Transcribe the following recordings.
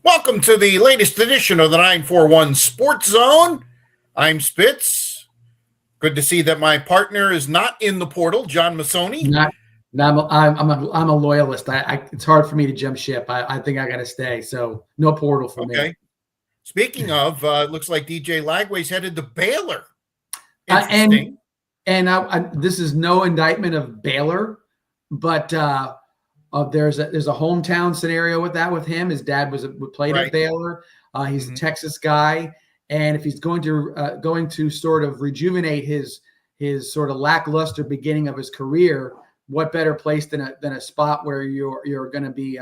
Welcome to the latest edition of the 941 Sports Zone. I'm Spitz. Good to see that my partner is not in the portal, John Massoni. I'm a loyalist. It's hard for me to jump ship. I think I got to stay. So no portal for me. Speaking of, looks like DJ Lagway's headed to Baylor. And this is no indictment of Baylor, but there's a hometown scenario with him. His dad played at Baylor. He's a Texas guy, and if he's going to sort of rejuvenate his sort of lackluster beginning of his career, what better place than a spot where you're going to be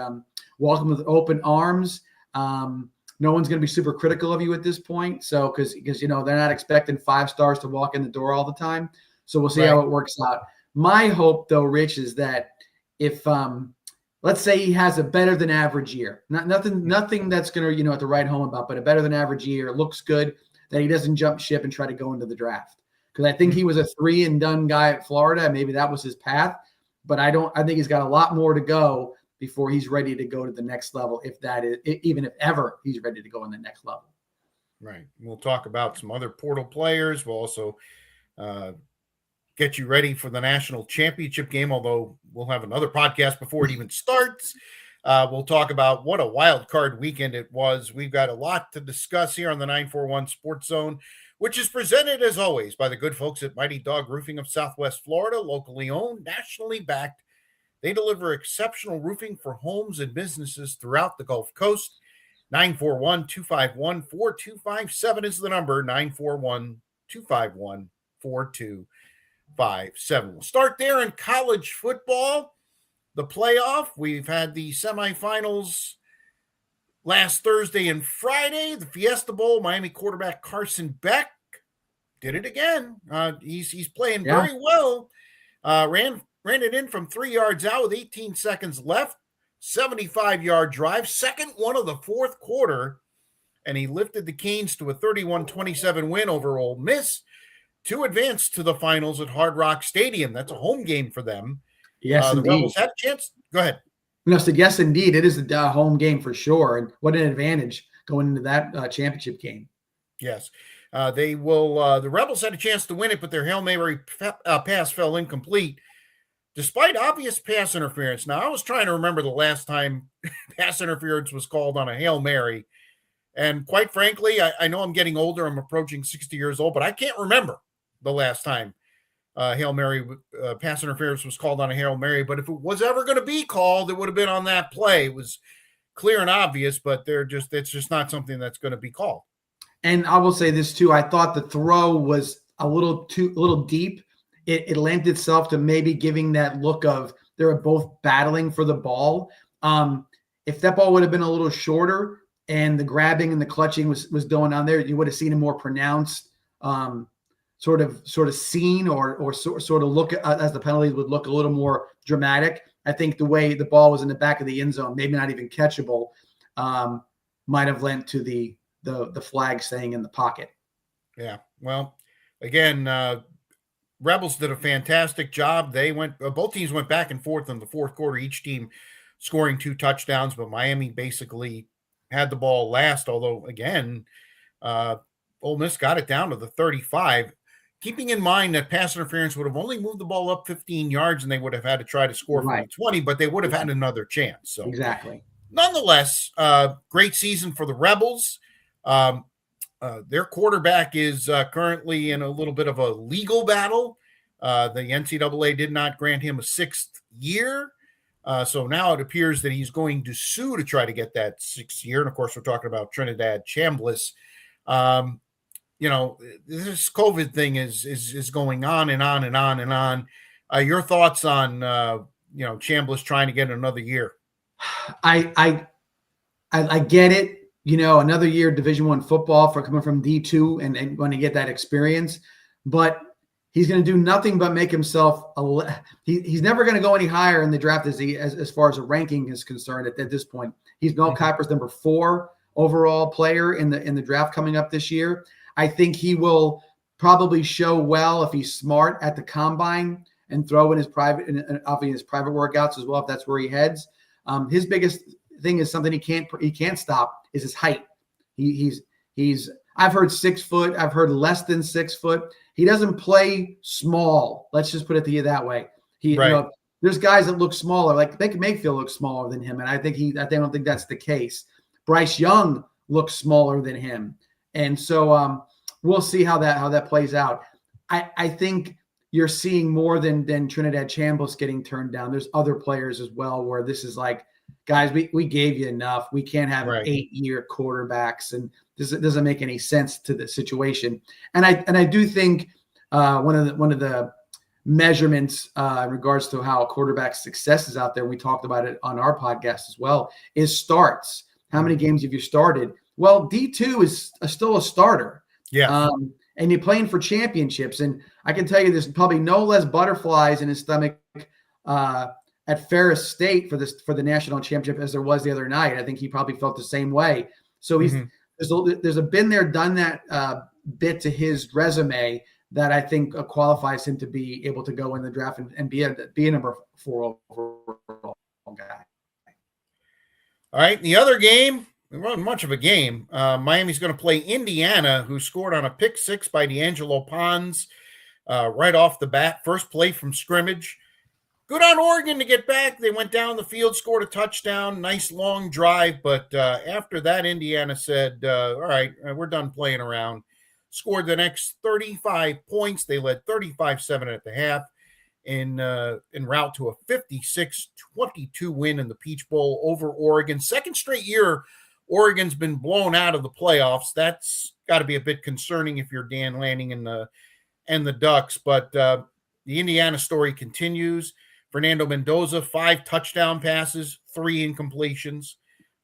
welcomed with open arms. No one's going to be super critical of you at this point. So because they're not expecting 5 stars to walk in the door all the time. So we'll see how it works out. My hope, though, Rich, is that if let's say he has a better than average year, nothing that's going to have to write home about, but a better than average year, looks good, that he doesn't jump ship and try to go into the draft. Because I think he was a 3 and done guy at Florida. Maybe that was his path, but I think he's got a lot more to go before he's ready to go to the next level, even if ever he's ready to go in the next level. Right. We'll talk about some other portal players. We'll also get you ready for the national championship game, although we'll have another podcast before it even starts. We'll talk about what a wild card weekend it was. We've got a lot to discuss here on the 941 Sports Zone, which is presented, as always, by the good folks at Mighty Dog Roofing of Southwest Florida, locally owned, nationally backed. They deliver exceptional roofing for homes and businesses throughout the Gulf Coast. 941-251-4257 is the number, 941-251-4257. We'll start there in college football, the playoff. We've had the semifinals last Thursday and Friday. The Fiesta Bowl, Miami quarterback Carson Beck did it again. He's playing very well. Ran it in from 3 yards out with 18 seconds left. 75-yard drive, second one of the fourth quarter, and he lifted the Canes to a 31-27 win over Ole Miss to advance to the finals at Hard Rock Stadium. That's a home game for them. Yes, the indeed. Rebels had a chance. Go ahead. No, so yes, indeed. It is a home game for sure. And what an advantage going into that championship game. Yes. They will. The Rebels had a chance to win it, but their Hail Mary pass fell incomplete, despite obvious pass interference. Now, I was trying to remember the last time pass interference was called on a Hail Mary. And quite frankly, I know I'm getting older. I'm approaching 60 years old, but I can't remember the last time Hail Mary pass interference was called on a Hail Mary. But if it was ever going to be called, it would have been on that play. It was clear and obvious, but it's just not something that's going to be called. And I will say this too. I thought the throw was a little deep. It lent itself to maybe giving that look of they were both battling for the ball. If that ball would have been a little shorter and the grabbing and the clutching was going on there, you would have seen a more pronounced sort of scene or sort of look as the penalties would look a little more dramatic. I think the way the ball was in the back of the end zone, maybe not even catchable, might have lent to the flag staying in the pocket. Yeah. Well, again, Rebels did a fantastic job. They both teams went back and forth in the fourth quarter, each team scoring 2 touchdowns, but Miami basically had the ball last, although again, Ole Miss got it down to the 35, keeping in mind that pass interference would have only moved the ball up 15 yards and they would have had to try to score from the 20, but they would have had another chance. So exactly. Nonetheless, great season for the Rebels. Their quarterback is currently in a little bit of a legal battle. The NCAA did not grant him a 6th year. So now it appears that he's going to sue to try to get that 6th year. And of course, we're talking about Trinidad Chambliss. This COVID thing is going on and on and on and on. Your thoughts on, Chambliss trying to get another year? I get it. Another year Division I football for coming from D2 and want to get that experience, but he's going to do nothing but make himself he's never going to go any higher in the draft as far as a ranking is concerned at this point. He's Mel Kiper's number 4 overall player in the draft coming up this year. I think he will probably show well if he's smart at the combine and throw in his private workouts as well, if that's where he heads. His biggest thing is something he can't stop is his height. He's I've heard 6 foot. I've heard less than 6 foot. He doesn't play small. Let's just put it to you that way. There's guys that look smaller, like Baker Mayfield looks smaller than him, and I don't think that's the case. Bryce Young looks smaller than him, and so we'll see how that plays out. I think you're seeing more than Trinidad Chambliss getting turned down. There's other players as well where this is like, guys, we gave you enough. We can't have 8-year quarterbacks, and this doesn't make any sense to the situation. And I do think one of the measurements in regards to how a quarterback's success is out there, we talked about it on our podcast as well, is starts. How many games have you started? Well, D2 is still a starter. Yeah. And you're playing for championships. And I can tell you there's probably no less butterflies in his stomach at Ferris State for the national championship as there was the other night. I think he probably felt the same way. So there's a been there, done that bit to his resume that I think qualifies him to be able to go in the draft and be a number 4 overall guy. All right, the other game, it wasn't much of a game. Miami's going to play Indiana, who scored on a pick 6 by D'Angelo Pons right off the bat. First play from scrimmage. Good on Oregon to get back. They went down the field, scored a touchdown, nice long drive. But after that, Indiana said, all right, we're done playing around. Scored the next 35 points. They led 35-7 at the half en route to a 56-22 win in the Peach Bowl over Oregon. Second straight year Oregon's been blown out of the playoffs. That's got to be a bit concerning if you're Dan Lanning and the Ducks. But the Indiana story continues. Fernando Mendoza, 5 touchdown passes, 3 incompletions.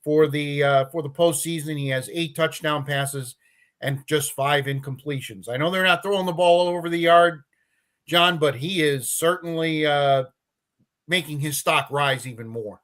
For the postseason, he has 8 touchdown passes and just 5 incompletions. I know they're not throwing the ball over the yard, John, but he is certainly making his stock rise even more.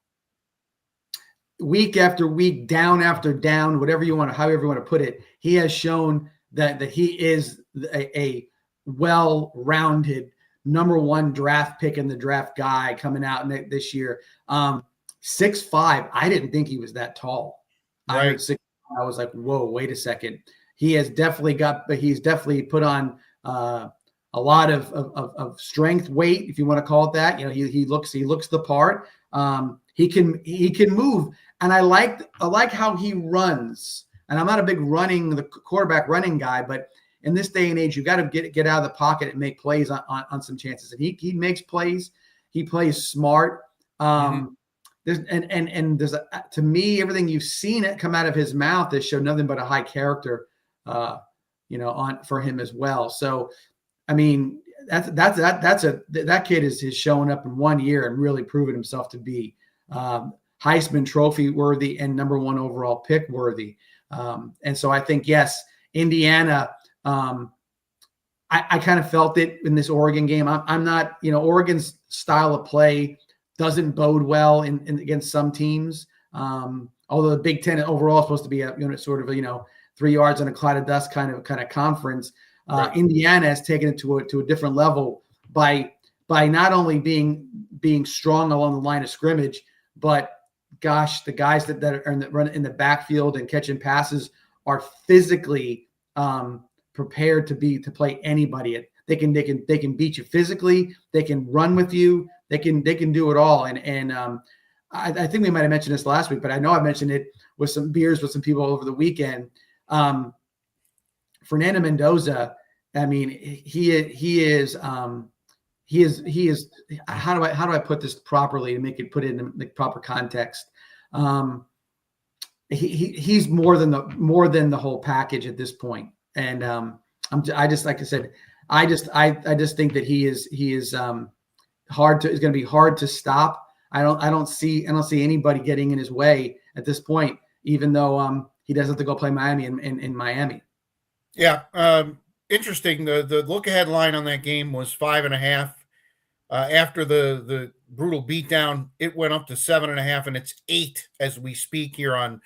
Week after week, down after down, however you want to put it, he has shown that he is a well-rounded number 1 draft pick in the draft guy coming out this year. 6'5", I didn't think he was that tall. Right. I heard 6'5", I was like, whoa, wait a second. He's definitely put on a lot of strength, weight, if you want to call it that. He looks the part. He can move, and I like how he runs. And I'm not a big quarterback running guy, but in this day and age, you got to get out of the pocket and make plays on some chances. And he makes plays. He plays smart. There's to me, everything you've seen it come out of his mouth has shown nothing but a high character, for him as well. So, I mean, that kid is showing up in 1 year and really proven himself to be Heisman Trophy worthy and number 1 overall pick worthy. And so I think, yes, Indiana, I kind of felt it in this Oregon game. I'm not, Oregon's style of play doesn't bode well in against some teams. Although the Big Ten overall is supposed to be a sort of 3 yards on a cloud of dust kind of conference. Right. Indiana has taken it to a different level by not only being strong along the line of scrimmage, but gosh, the guys that are run in the backfield and catching passes are physically prepared to play anybody. They can beat you physically. They can run with you. They can do it all. And I think we might have mentioned this last week, but I know I mentioned it with some beers with some people over the weekend. Fernando Mendoza, I mean, he is how do I put this properly to put it in the proper context? He's more than the whole package at this point. And I just think that he is is going to be hard to stop. I don't see anybody getting in his way at this point, even though he does have to go play Miami in Miami. Yeah. Interesting. The look ahead line on that game was 5.5. After the brutal beatdown, it went up to 7.5, and it's 8 as we speak here on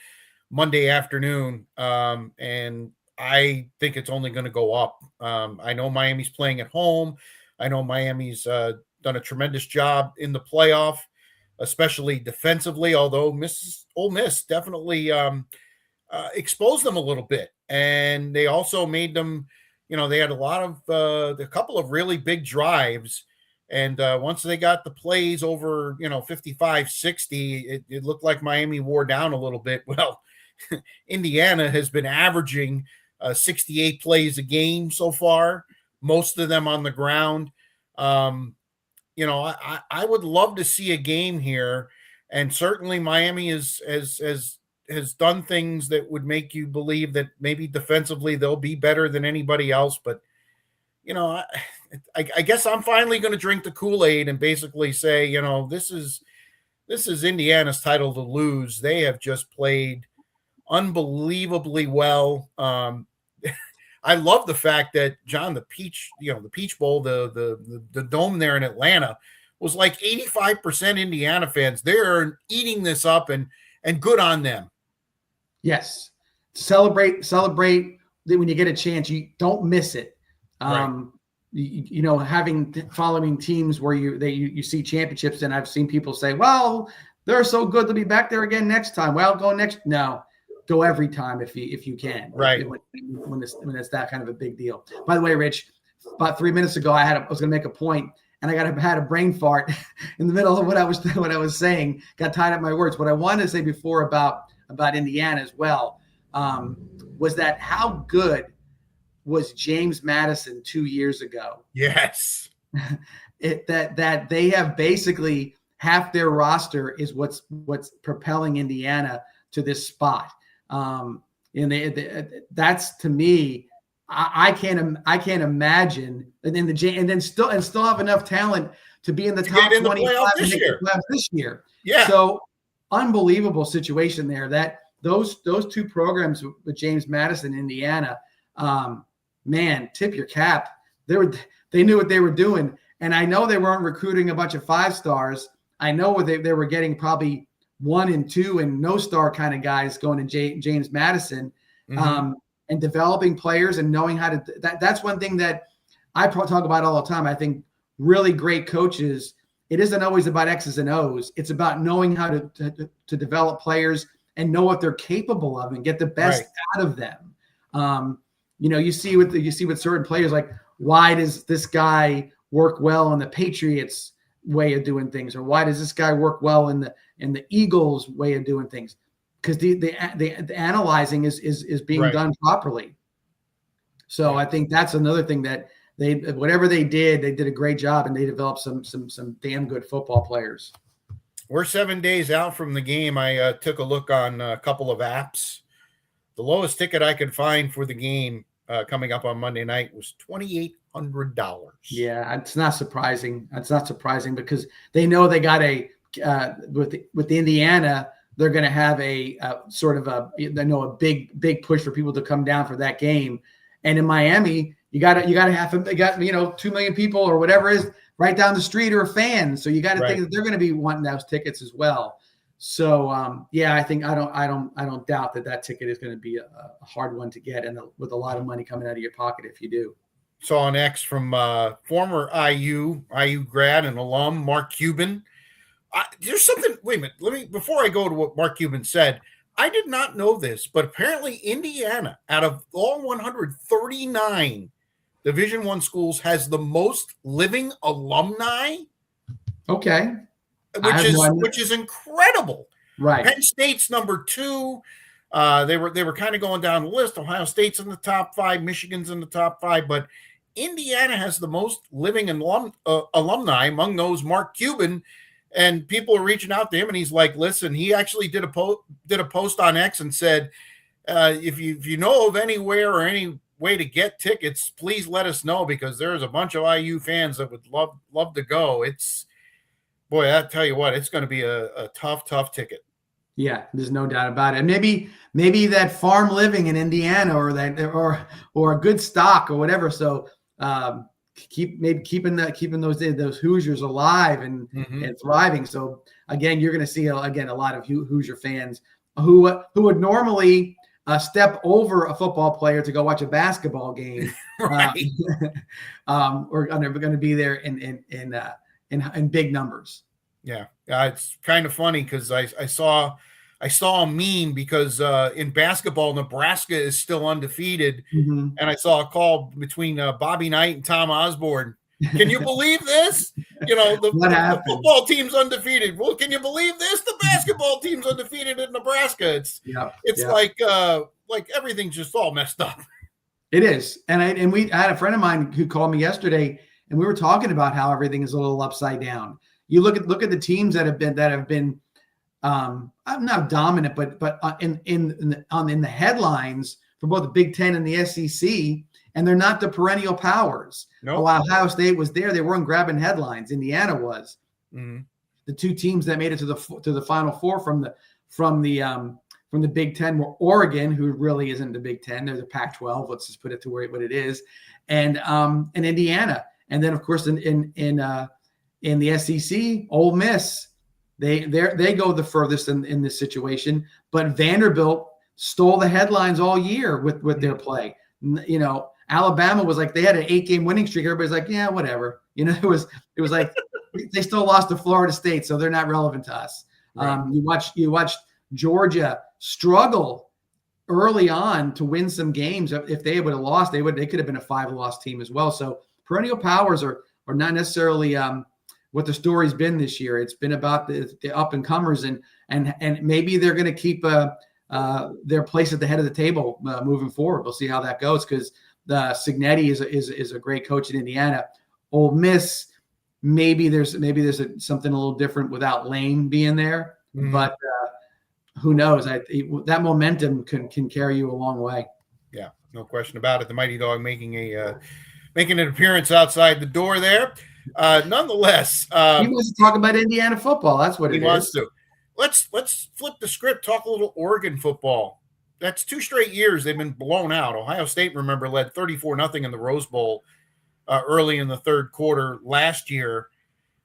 Monday afternoon. And I think it's only going to go up. I know Miami's playing at home. I know Miami's done a tremendous job in the playoff especially defensively. Although Ole Miss definitely exposed them a little bit, and they also made them. They had a couple of really big drives. And once they got the plays over, 55, 60, it looked like Miami wore down a little bit. Well, Indiana has been averaging 68 plays a game so far, most of them on the ground. I would love to see a game here. And certainly Miami has done things that would make you believe that maybe defensively they'll be better than anybody else. But, I guess I'm finally going to drink the Kool-Aid and basically say, this is Indiana's title to lose. They have just played unbelievably well. I love the fact that John, the Peach Bowl, the dome there in Atlanta was like 85% Indiana fans. They're eating this up, and good on them. Yes. Celebrate when you get a chance. You don't miss it. Right. Following teams where you see championships, and I've seen people say, well, they're so good, they'll be back there again next time. Well, go every time if you can. Right. When it's that kind of a big deal. By the way, Rich, about 3 minutes ago, I was going to make a point, and I had a brain fart in the middle of what I was saying. Got tied up my words. What I wanted to say before about Indiana as well was that how good was James Madison 2 years ago? Yes. that they have basically half their roster is what's propelling Indiana to this spot. That's, to me, I can't imagine, and then still have enough talent to be in the top 25 this year. Yeah. So unbelievable situation there. That those two programs with James Madison, Indiana, man, tip your cap. They knew what they were doing, and I know they weren't recruiting a bunch of 5-stars. I know they were getting probably 1 and 2 and no star kind of guys going to James Madison, and developing players and knowing how to. That's one thing that I talk about all the time. I think really great coaches, it isn't always about X's and O's. It's about knowing how to develop players and know what they're capable of and get the best out of them. You see with certain players, like, why does this guy work well in the Patriots way of doing things, or why does this guy work well in the Eagles way of doing things? Because the analyzing is being done properly. So I think that's another thing that whatever they did a great job, and they developed some damn good football players. We're 7 days out from the game. I took a look on a couple of apps. The lowest ticket I could find for the game coming up on Monday night was $2,800. Yeah, it's not surprising. It's not surprising because they know they got with Indiana, they're going to have a big push for people to come down for that game. And in Miami, you got to have them. They got 2 million people or whatever is right down the street are fans. So you got to think that they're going to be wanting those tickets as well. So I think I don't doubt that ticket is going to be a hard one to get, and with a lot of money coming out of your pocket if you do. Saw an X from former IU grad and alum Mark Cuban. There's something. Wait a minute. Before I go to what Mark Cuban said, I did not know this, but apparently Indiana, out of all 139 Division I schools, has the most living alumni. Okay. Which is incredible. Right. Penn State's number 2. They were kind of going down the list. Ohio State's in the top 5, Michigan's in the top 5, but Indiana has the most living alumni. Among those, Mark Cuban, and people are reaching out to him, and he's like, "Listen," he actually did a post on X and said, "If you know of anywhere or any way to get tickets, please let us know, because there's a bunch of IU fans that would love to go." Boy, I tell you what, it's going to be a tough ticket. Yeah, there's no doubt about it. Maybe that farm living in Indiana, or a good stock or whatever. So keeping those Hoosiers alive and thriving. So again, you're going to see a lot of Hoosier fans who would normally step over a football player to go watch a basketball game. Right. We're going to be there in big numbers. Yeah, it's kind of funny because I saw a meme because in basketball Nebraska is still undefeated, Mm-hmm. and I saw a call between Bobby Knight and Tom Osborne. Can you believe this? The football team's undefeated. Well, can you believe this? The basketball team's undefeated in Nebraska. It's like everything's just all messed up. It is, and I had a friend of mine who called me yesterday, and we were talking about how everything is a little upside down. You look at the teams that have been not dominant, but in the headlines for both the Big Ten and the SEC, and they're not the perennial powers. Nope. While Ohio State was there, they weren't grabbing headlines. Indiana was. Mm-hmm. The two teams that made it to the Final Four from the Big Ten were Oregon, who really isn't the Big Ten. They're the Pac-12. Let's just put it to what it is, and Indiana, and then of course in the SEC, Ole Miss. They go the furthest in this situation, but Vanderbilt stole the headlines all year with their play. Alabama was like, they had an 8-game winning streak. Everybody's like, yeah, whatever. It was like they still lost to Florida State, so they're not relevant to us. Right. You watched Georgia struggle early on to win some games. If they would have lost, they could have been a 5-loss team as well. So perennial powers are not necessarily what the story's been this year. It's been about the up and comers, and maybe they're going to keep their place at the head of the table moving forward. We'll see how that goes, because the Cignetti is a great coach in Indiana. Ole Miss, maybe there's something a little different without Lane being there, but who knows? That momentum can carry you a long way. Yeah, no question about it. The Mighty Dog making an appearance outside the door there. Nonetheless, he wants to talk about Indiana football. That's what he wants to. Let's flip the script. Talk a little Oregon football. That's 2 straight years they've been blown out. Ohio State, remember, led 34-0 in the Rose Bowl early in the third quarter last year.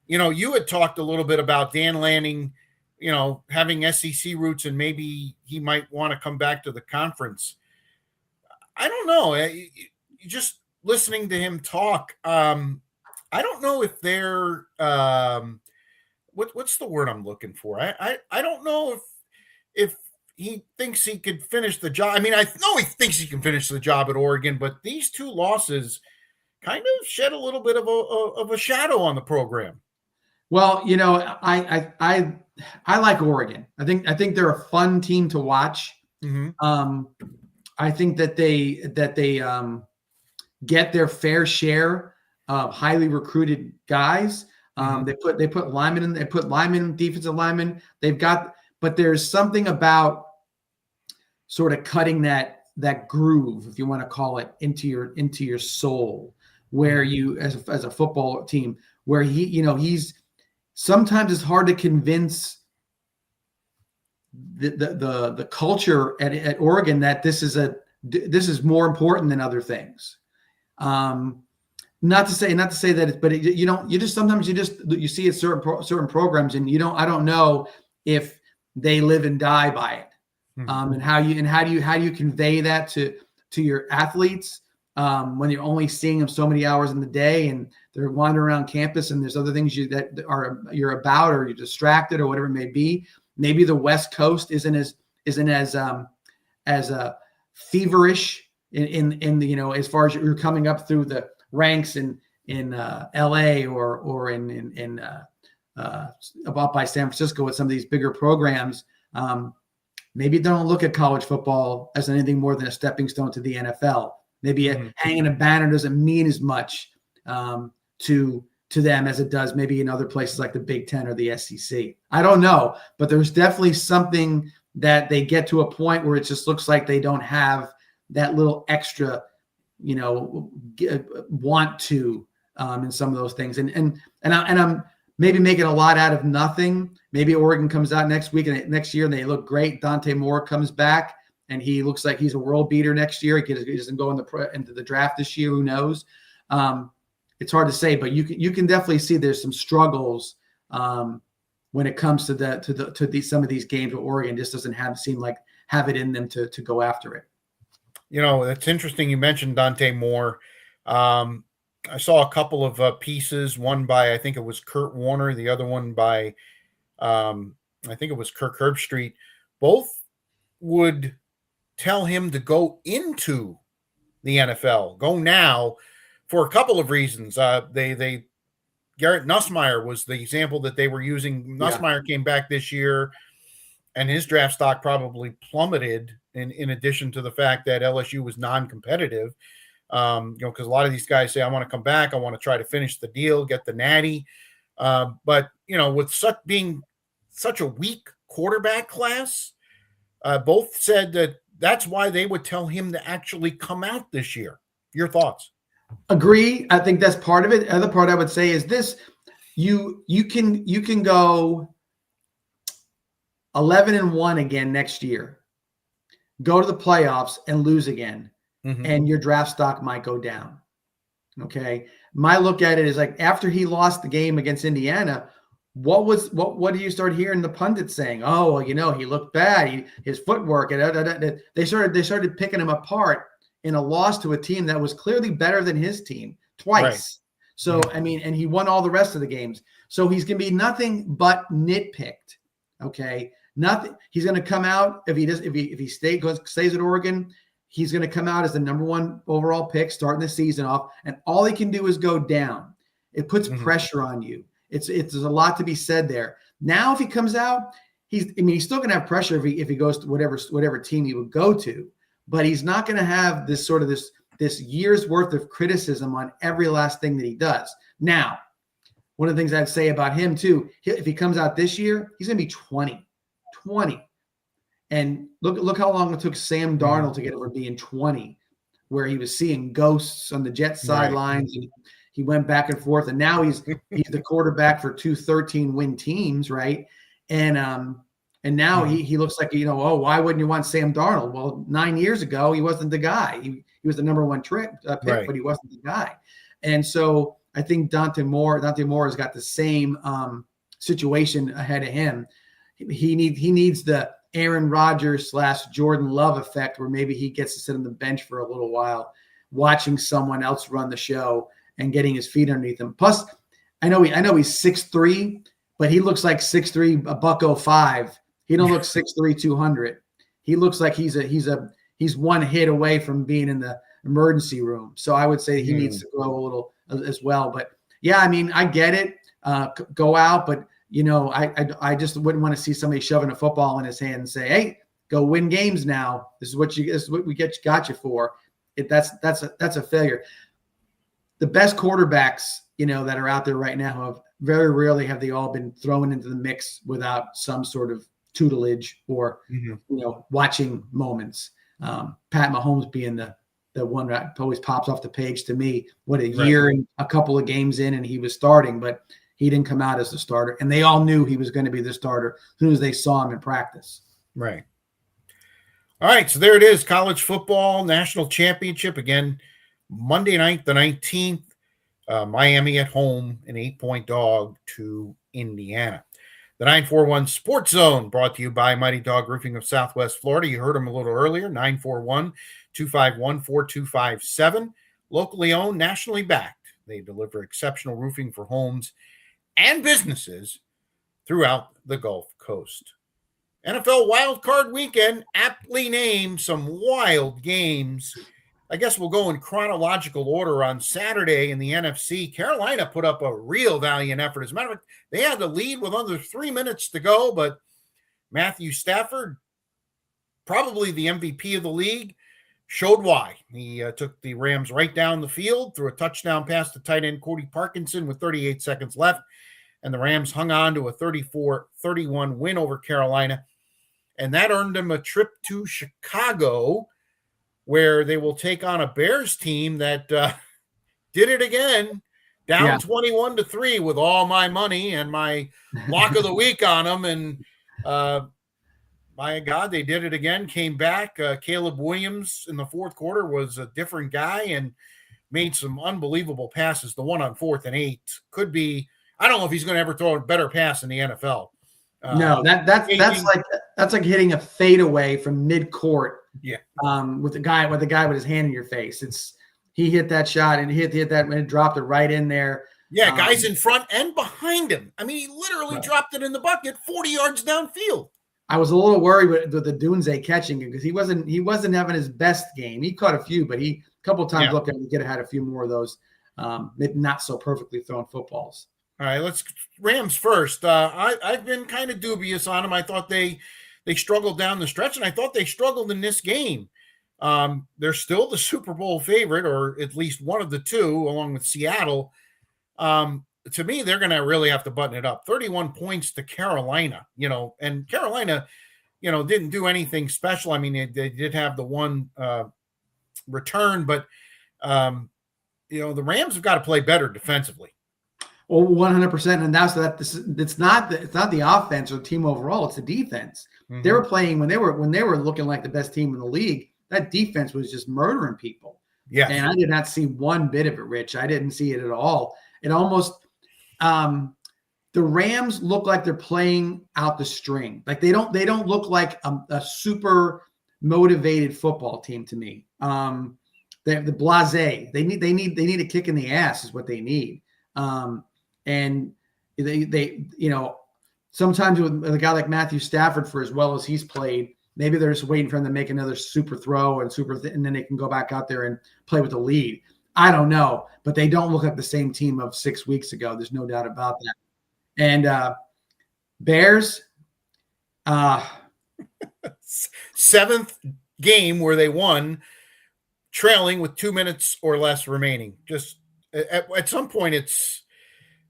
You had talked a little bit about Dan Lanning, having SEC roots, and maybe he might want to come back to the conference. I don't know. Just listening to him talk, I don't know if they're what's the word I'm looking for? I don't know if he thinks he could finish the job. I mean, I know he thinks he can finish the job at Oregon, but these 2 losses kind of shed a little bit of a shadow on the program. Well, I like Oregon. I think they're a fun team to watch. Mm-hmm. I think that they get their fair share of highly recruited guys. They put linemen in. They put linemen, defensive linemen. But there's something about sort of cutting that groove, if you want to call it, into your soul, where you as a football team, where he's sometimes it's hard to convince the culture at Oregon that this is more important than other things. Not to say that, but you see it certain programs, and I don't know if they live and die by it. And how do you convey that to your athletes when you're only seeing them so many hours in the day, and they're wandering around campus, and there's other things you're about, or you're distracted, or whatever it may be. Maybe the West Coast isn't as feverish in as far as you're coming up through the ranks in LA or in about by San Francisco with some of these bigger programs. Maybe they don't look at college football as anything more than a stepping stone to the NFL. Maybe hanging a banner doesn't mean as much to them as it does maybe in other places like the Big Ten or the SEC. I don't know, but there's definitely something that they get to a point where it just looks like they don't have that little extra, want to in some of those things. And I'm maybe making a lot out of nothing. Maybe Oregon comes out next year and they look great. Dante Moore comes back and he looks like he's a world beater next year. He doesn't go into the draft this year. Who knows? It's hard to say, but you can definitely see there's some struggles when it comes to some of these games where Oregon just doesn't seem like have it in them to go after it. It's interesting you mentioned Dante Moore. I saw a couple of pieces, one by, I think it was Kurt Warner, the other one by, I think it was Kirk Herbstreit. Both would tell him to go into the NFL, go now, for a couple of reasons. They Garrett Nussmeier was the example that they were using. Nussmeier came back this year, and his draft stock probably plummeted. In addition to the fact that LSU was non-competitive, because a lot of these guys say, "I want to come back. I want to try to finish the deal, get the natty." But with being such a weak quarterback class, both said that that's why they would tell him to actually come out this year. Your thoughts? Agree. I think that's part of it. The other part I would say is this: you can go 11-1 again next year, go to the playoffs and lose again, and your draft stock might go down. Okay. My look at it is like, after he lost the game against Indiana, what do you start hearing the pundits saying? Oh, well, he looked bad. His footwork, and they started picking him apart in a loss to a team that was clearly better than his team twice. Right. So, I mean, and he won all the rest of the games. So he's going to be nothing but nitpicked. Okay. Nothing. He's going to come out if he stays at Oregon, he's going to come out as the number 1 overall pick, starting the season off, and all he can do is go down. It puts pressure on you. There's a lot to be said there. Now, if he comes out, he's still going to have pressure if he goes to whatever team he would go to, but he's not going to have this year's worth of criticism on every last thing that he does. Now, one of the things I'd say about him too, if he comes out this year, he's going to be 20. And look how long it took Sam Darnold to get over being 20, where he was seeing ghosts on the Jets sidelines. Right. And he went back and forth, and now he's the quarterback for 2 13-win teams, right? And now he looks like, why wouldn't you want Sam Darnold? Well, 9 years ago, he wasn't the guy. He was the number 1 pick, right, but he wasn't the guy. And so I think Dante Moore has got the same situation ahead of him. He needs the Aaron Rodgers / Jordan Love effect, where maybe he gets to sit on the bench for a little while, watching someone else run the show and getting his feet underneath him. Plus, I know he's 6'3", but he looks like 6'3", $105. He don't look 6'3", 200. He looks like he's one hit away from being in the emergency room. So I would say he needs to grow a little as well. But yeah, I mean, I get it. Go out, but I just wouldn't want to see somebody shoving a football in his hand and say, "Hey, go win games now. This is what we got you for." That's a failure. The best quarterbacks, that are out there right now have very rarely have they all been thrown into the mix without some sort of tutelage or watching moments. Pat Mahomes being the one that always pops off the page to me. What a year and a couple of games in, and he was starting, but he didn't come out as the starter, and they all knew he was going to be the starter as soon as they saw him in practice. Right. All right, so there it is, college football national championship again, Monday night, the 19th. Miami at home, an 8-point dog to Indiana. The 941 Sports Zone brought to you by Mighty Dog Roofing of Southwest Florida. You heard them a little earlier, 941-251-4257. Locally owned, nationally backed. They deliver exceptional roofing for homes and businesses throughout the Gulf Coast. NFL Wild Card Weekend, aptly named, some wild games. I guess we'll go in chronological order. On Saturday in the NFC, Carolina put up a real valiant effort. As a matter of fact, they had the lead with under 3 minutes to go, but Matthew Stafford, probably the MVP of the league, showed why. He took the Rams right down the field, threw a touchdown pass to tight end Cody Parkinson with 38 seconds left, and the Rams hung on to a 34-31 win over Carolina, and that earned them a trip to Chicago, where they will take on a Bears team that did it again, down 21-3 with all my money and my lock of the week on them. And my God, they did it again, came back. Caleb Williams in the fourth quarter was a different guy and made some unbelievable passes. The one on 4th and 8 could be, I don't know if he's going to ever throw a better pass in the NFL. No, that's like hitting a fadeaway from mid-court. Yeah. With the guy with his hand in your face. he hit that shot and hit that and dropped it right in there. Yeah, guys in front and behind him. I mean, he literally dropped it in the bucket 40 yards downfield. I was a little worried with the Dunze catching him because he wasn't having his best game. He caught a few, but a couple of times looked like he could have had a few more of those not so perfectly thrown footballs. All right, let's Rams first. I've been kind of dubious on them. I thought they struggled down the stretch, and I thought they struggled in this game. They're still the Super Bowl favorite, or at least one of the two, along with Seattle. To me, they're going to really have to button it up. 31 points to Carolina, and Carolina, didn't do anything special. I mean, they did have the one return, but, the Rams have got to play better defensively. Well, 100%. And it's not the offense or the team overall. It's the defense. Mm-hmm. They were playing when they were looking like the best team in the league. That defense was just murdering people. Yeah. And I did not see one bit of it, Rich. I didn't see it at all. It almost, the Rams look like they're playing out the string. Like they don't look like a super motivated football team to me. They're the blasé. They need a kick in the ass is what they need. And they sometimes with a guy like Matthew Stafford, for as well as he's played, maybe they're just waiting for him to make another super throw and and then they can go back out there and play with the lead. I don't know, but they don't look like the same team of 6 weeks ago. There's no doubt about that. And Bears, seventh game where they won, trailing with 2 minutes or less remaining. Just at some point, it's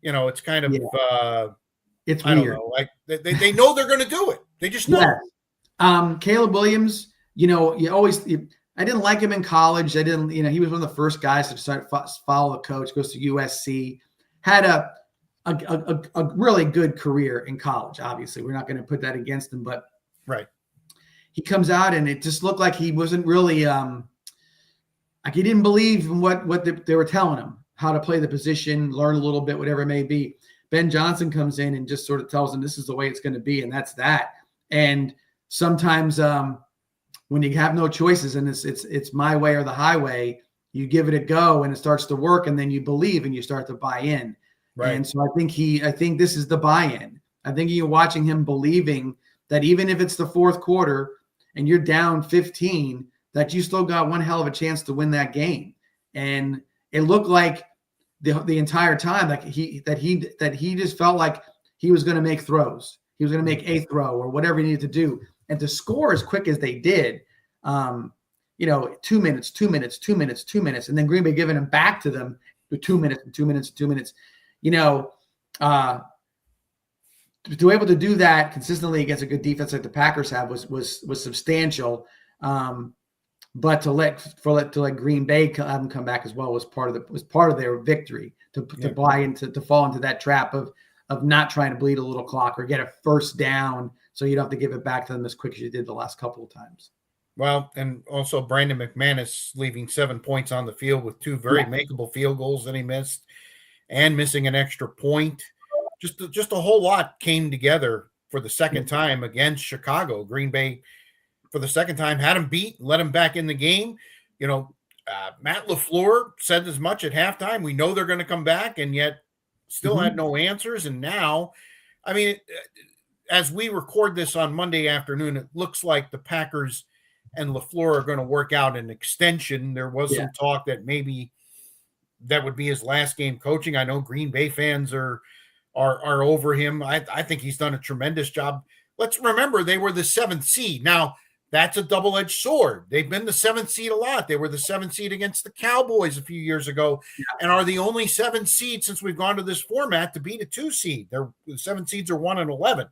kind of it's I weird. Don't know, like they know they're going to do it. They just know. Yeah. Caleb Williams, I didn't like him in college. I didn't, he was one of the first guys to start follow the coach, goes to USC, had a really good career in college. Obviously, we're not going to put that against him, but right. He comes out and it just looked like he wasn't really, like he didn't believe in what they were telling him, how to play the position, learn a little bit, whatever it may be. Ben Johnson comes in and just sort of tells him this is the way it's going to be. And that's that. And sometimes, when you have no choices and it's my way or the highway, you give it a go and it starts to work, and then you believe and you start to buy in. Right. And so I think this is the buy-in. I think you're watching him believing that even if it's the fourth quarter and you're down 15, that you still got one hell of a chance to win that game. And it looked like the entire time that he just felt like he was going to make throws. He was going to make a throw or whatever he needed to do. And to score as quick as they did, 2 minutes, 2 minutes, 2 minutes, 2 minutes, and then Green Bay giving them back to them with 2 minutes and 2 minutes and 2 minutes, to be able to do that consistently against a good defense like the Packers have was substantial. But to let Green Bay have them come back as well was part of their victory to buy into, to fall into that trap of not trying to bleed a little clock or get a first down so you don't have to give it back to them as quick as you did the last couple of times. Well, and also Brandon McManus leaving 7 points on the field with two very makeable field goals that he missed and missing an extra point. Just a whole lot came together for the second time against Chicago. Green Bay, for the second time, had him beat, let him back in the game. Matt LaFleur said as much at halftime. We know they're going to come back, and yet still had no answers. And now, I mean, as we record this on Monday afternoon, it looks like the Packers and LaFleur are going to work out an extension. There was some talk that maybe that would be his last game coaching. I know Green Bay fans are over him. I think he's done a tremendous job. Let's remember they were the 7th seed. Now, that's a double-edged sword. They've been the 7th seed a lot. They were the 7th seed against the Cowboys a few years ago and are the only 7th seed since we've gone to this format to beat a 2 seed. The 7 seeds are 1 and 11.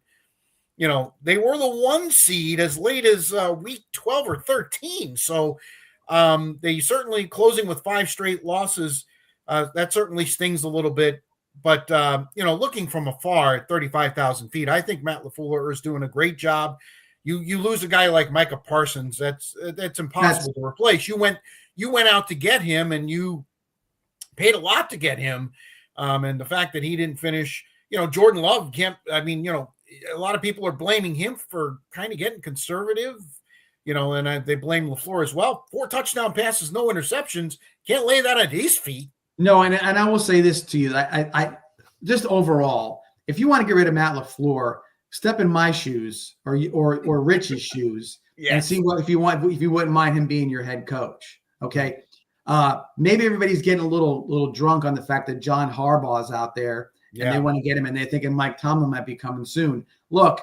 They were the 1 seed as late as week 12 or 13. So they certainly, closing with 5 straight losses, that certainly stings a little bit. But, looking from afar at 35,000 feet, I think Matt LaFleur is doing a great job. You lose a guy like Micah Parsons, that's impossible to replace. You went out to get him, and you paid a lot to get him. And the fact that he didn't finish, Jordan Love can't. I mean, a lot of people are blaming him for kind of getting conservative, and they blame LaFleur as well. 4 touchdown passes, no interceptions. Can't lay that at his feet. No, and I will say this to you. I just overall, if you want to get rid of Matt LaFleur, step in my shoes or Richie's shoes and see what if you wouldn't mind him being your head coach. Okay. Maybe everybody's getting a little drunk on the fact that John Harbaugh is out there and they want to get him, and they're thinking Mike Tomlin might be coming soon. Look,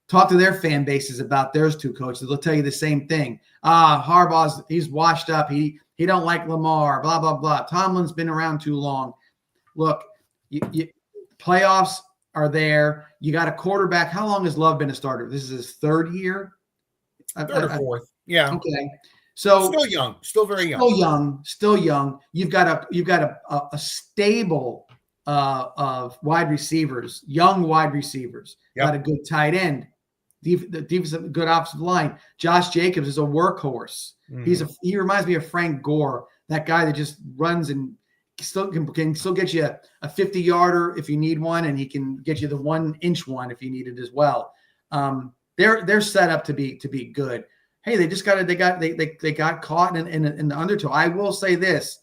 talk to their fan bases about theirs 2 coaches. They'll tell you the same thing. He's washed up. He don't like Lamar, blah, blah, blah. Tomlin's been around too long. Look, playoffs are there. You got a quarterback. How long has Love been a starter? This is his 3rd year? 3rd or 4th. Yeah. Okay. So still young, still very young. Still young. You've got a stable of wide receivers, young wide receivers. Yep. Got a good tight end. The defensive, good offensive line. Josh Jacobs is a workhorse. Mm-hmm. He reminds me of Frank Gore, that guy that just runs and still can still get you a 50-yarder if you need one, and he can get you the 1-inch one if you need it as well. They're set up to be good. Hey, they got caught in the undertow. I will say this: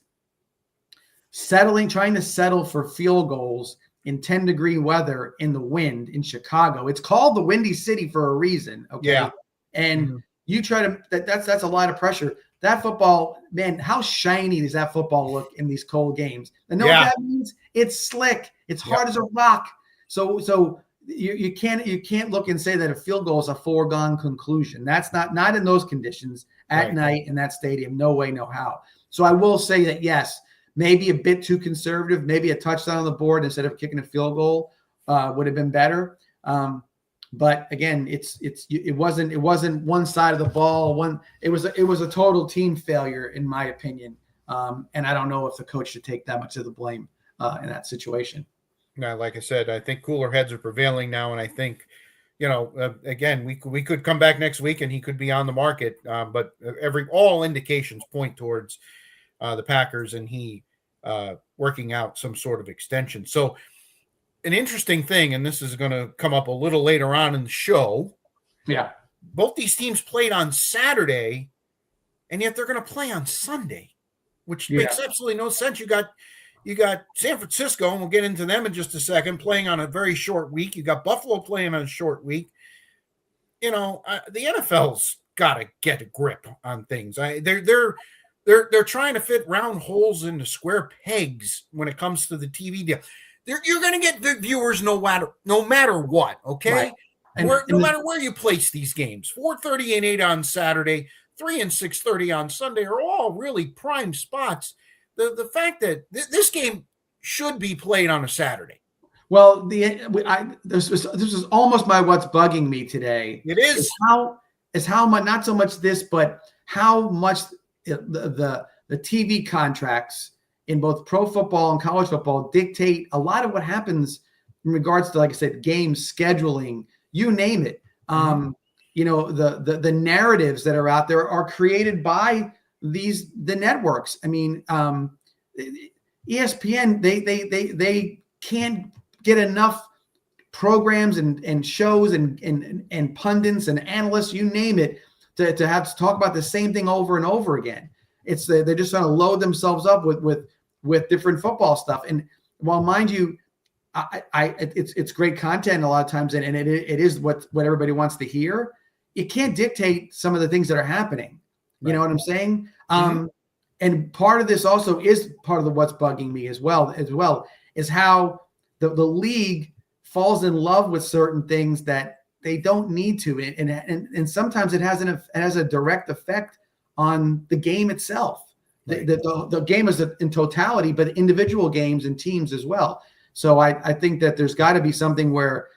trying to settle for field goals in 10-degree weather in the wind in Chicago. It's called the Windy City for a reason. Okay. Yeah. And you try to, that's a lot of pressure. That football, man, how shiny does that football look in these cold games? And know what that means? It's slick. It's hard as a rock. So you can't look and say that a field goal is a foregone conclusion. That's not in those conditions at night in that stadium. No way, no how. So I will say that, yes, maybe a bit too conservative, maybe a touchdown on the board instead of kicking a field goal would have been better. But again, it wasn't one side of the ball. It was a total team failure in my opinion. And I don't know if the coach should take that much of the blame in that situation. Now, like I said, I think cooler heads are prevailing now, and I think, again, we could come back next week and he could be on the market. But all indications point towards the Packers and he working out some sort of extension. So an interesting thing, and this is going to come up a little later on in the show. Yeah. Both these teams played on Saturday, and yet they're going to play on Sunday, which makes absolutely no sense. You got San Francisco, and we'll get into them in just a second, playing on a very short week. You got Buffalo playing on a short week. The NFL's got to get a grip on things. They're trying to fit round holes into square pegs when it comes to the TV deal. You're going to get the viewers no matter what, okay? Right. No matter where you place these games. 4:30 and 8 on Saturday, 3 and 6:30 on Sunday are all really prime spots. The fact that this game should be played on a Saturday. Well, this is almost my what's bugging me today. It is how much, not so much this, but how much the TV contracts in both pro football and college football dictate a lot of what happens in regards to, like I said, games, scheduling, you name it. The narratives that are out there are created by the networks. I mean, ESPN, they can't get enough programs and shows and pundits and analysts, you name it, to have to talk about the same thing over and over again. They're just trying to load themselves up with different football stuff. And while, mind you, it's great content a lot of times, and it is what everybody wants to hear. It can't dictate some of the things that are happening. You know what I'm saying? And part of this also is part of what's bugging me as well is how the league falls in love with certain things that they don't need to, and sometimes it has a direct effect on the game itself. Right. The game is in totality, but individual games and teams as well. So I think that there's got to be something where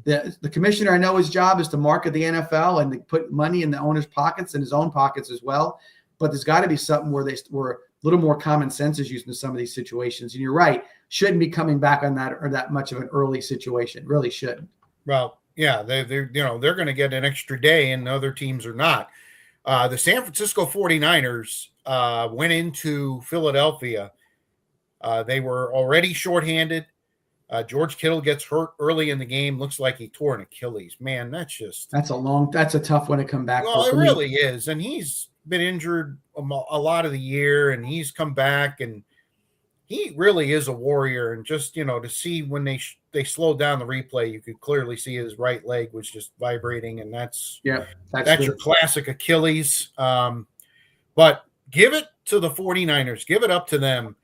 the commissioner, I know his job is to market the NFL and to put money in the owner's pockets and his own pockets as well. But there's got to be something where a little more common sense is used in some of these situations. And you're right, shouldn't be coming back on that or that much of an early situation. Really shouldn't. Well, yeah, they're going to get an extra day, and other teams are not. The San Francisco 49ers went into Philadelphia. They were already shorthanded. George Kittle gets hurt early in the game. Looks like he tore an Achilles. Man, that's a tough one to come back well, for it me. really is. And he's been injured a lot of the year, and he's come back, and he really is a warrior. And just, to see when they slowed down the replay, you could clearly see his right leg was just vibrating, and that's your classic Achilles. But give it to the 49ers. Give it up to them.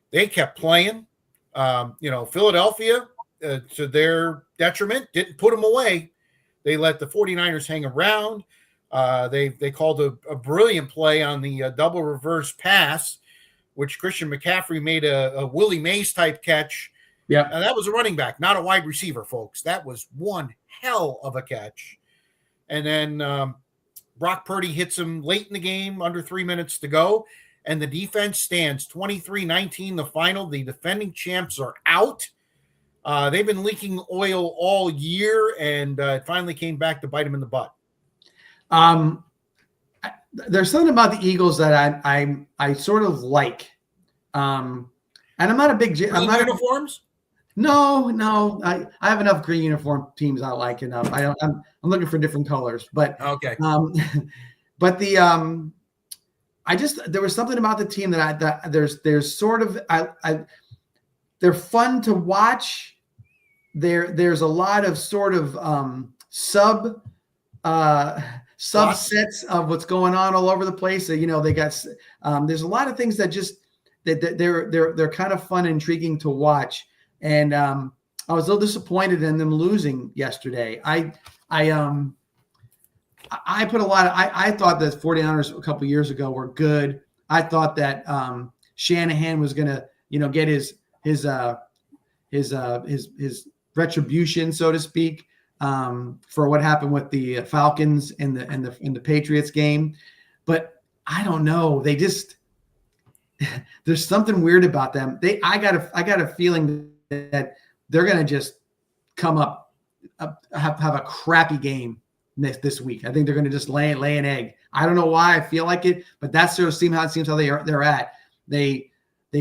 They kept playing. Philadelphia, to their detriment, didn't put them away. They let the 49ers hang around. They called a brilliant play on the double reverse pass, which Christian McCaffrey made a Willie Mays type catch. Yeah, and that was a running back, not a wide receiver, folks. That was one hell of a catch. And then Brock Purdy hits him late in the game, under 3 minutes to go. And the defense stands 23-19, the final. The defending champs are out. They've been leaking oil all year, and it finally came back to bite them in the butt. There's something about the Eagles that I sort of like. And I'm not a big uniforms. No. I have enough green uniform teams I like enough. I'm looking for different colors, but okay. But there was something about the team that there's sort of they're fun to watch. There's a lot of sort of subsets of what's going on all over the place. They got there's a lot of things that just that they're kind of fun and intriguing to watch. And I was a little disappointed in them losing yesterday. I put a lot of I thought that 49ers a couple years ago were good. I thought that Shanahan was gonna get his retribution, so to speak, for what happened with the Falcons in the Patriots game. But I don't know. They just there's something weird about them. I got a feeling that they're gonna just come up have a crappy game this week. I think they're going to just lay an egg. I don't know why I feel like it, but that's sort of seems how they're at. They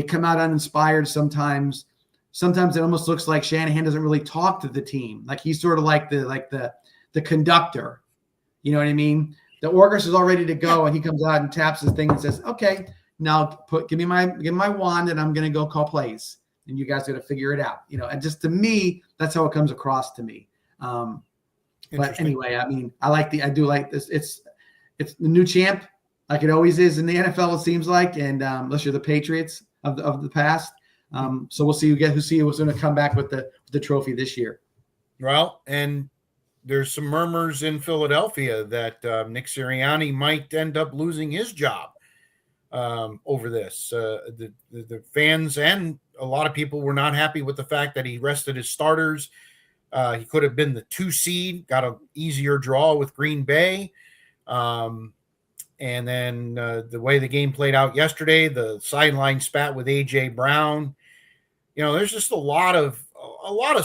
come out uninspired sometimes. Sometimes it almost looks like Shanahan doesn't really talk to the team. Like he's sort of like the conductor. You know what I mean? The orchestra is all ready to go, and he comes out and taps his thing and says, "Okay, now give me my wand, and I'm going to go call plays, and you guys got to figure it out." And just to me, that's how it comes across to me. But anyway, I mean, I do like this. It's the new champ, like it always is in the NFL. It seems like, and unless you're the Patriots of the past, so we'll see who's going to come back with the trophy this year. Well, and there's some murmurs in Philadelphia that Nick Sirianni might end up losing his job over this. The fans and a lot of people were not happy with the fact that he rested his starters. He could have been the 2 seed, got an easier draw with Green Bay. And then the way the game played out yesterday, the sideline spat with A.J. Brown. There's just a lot of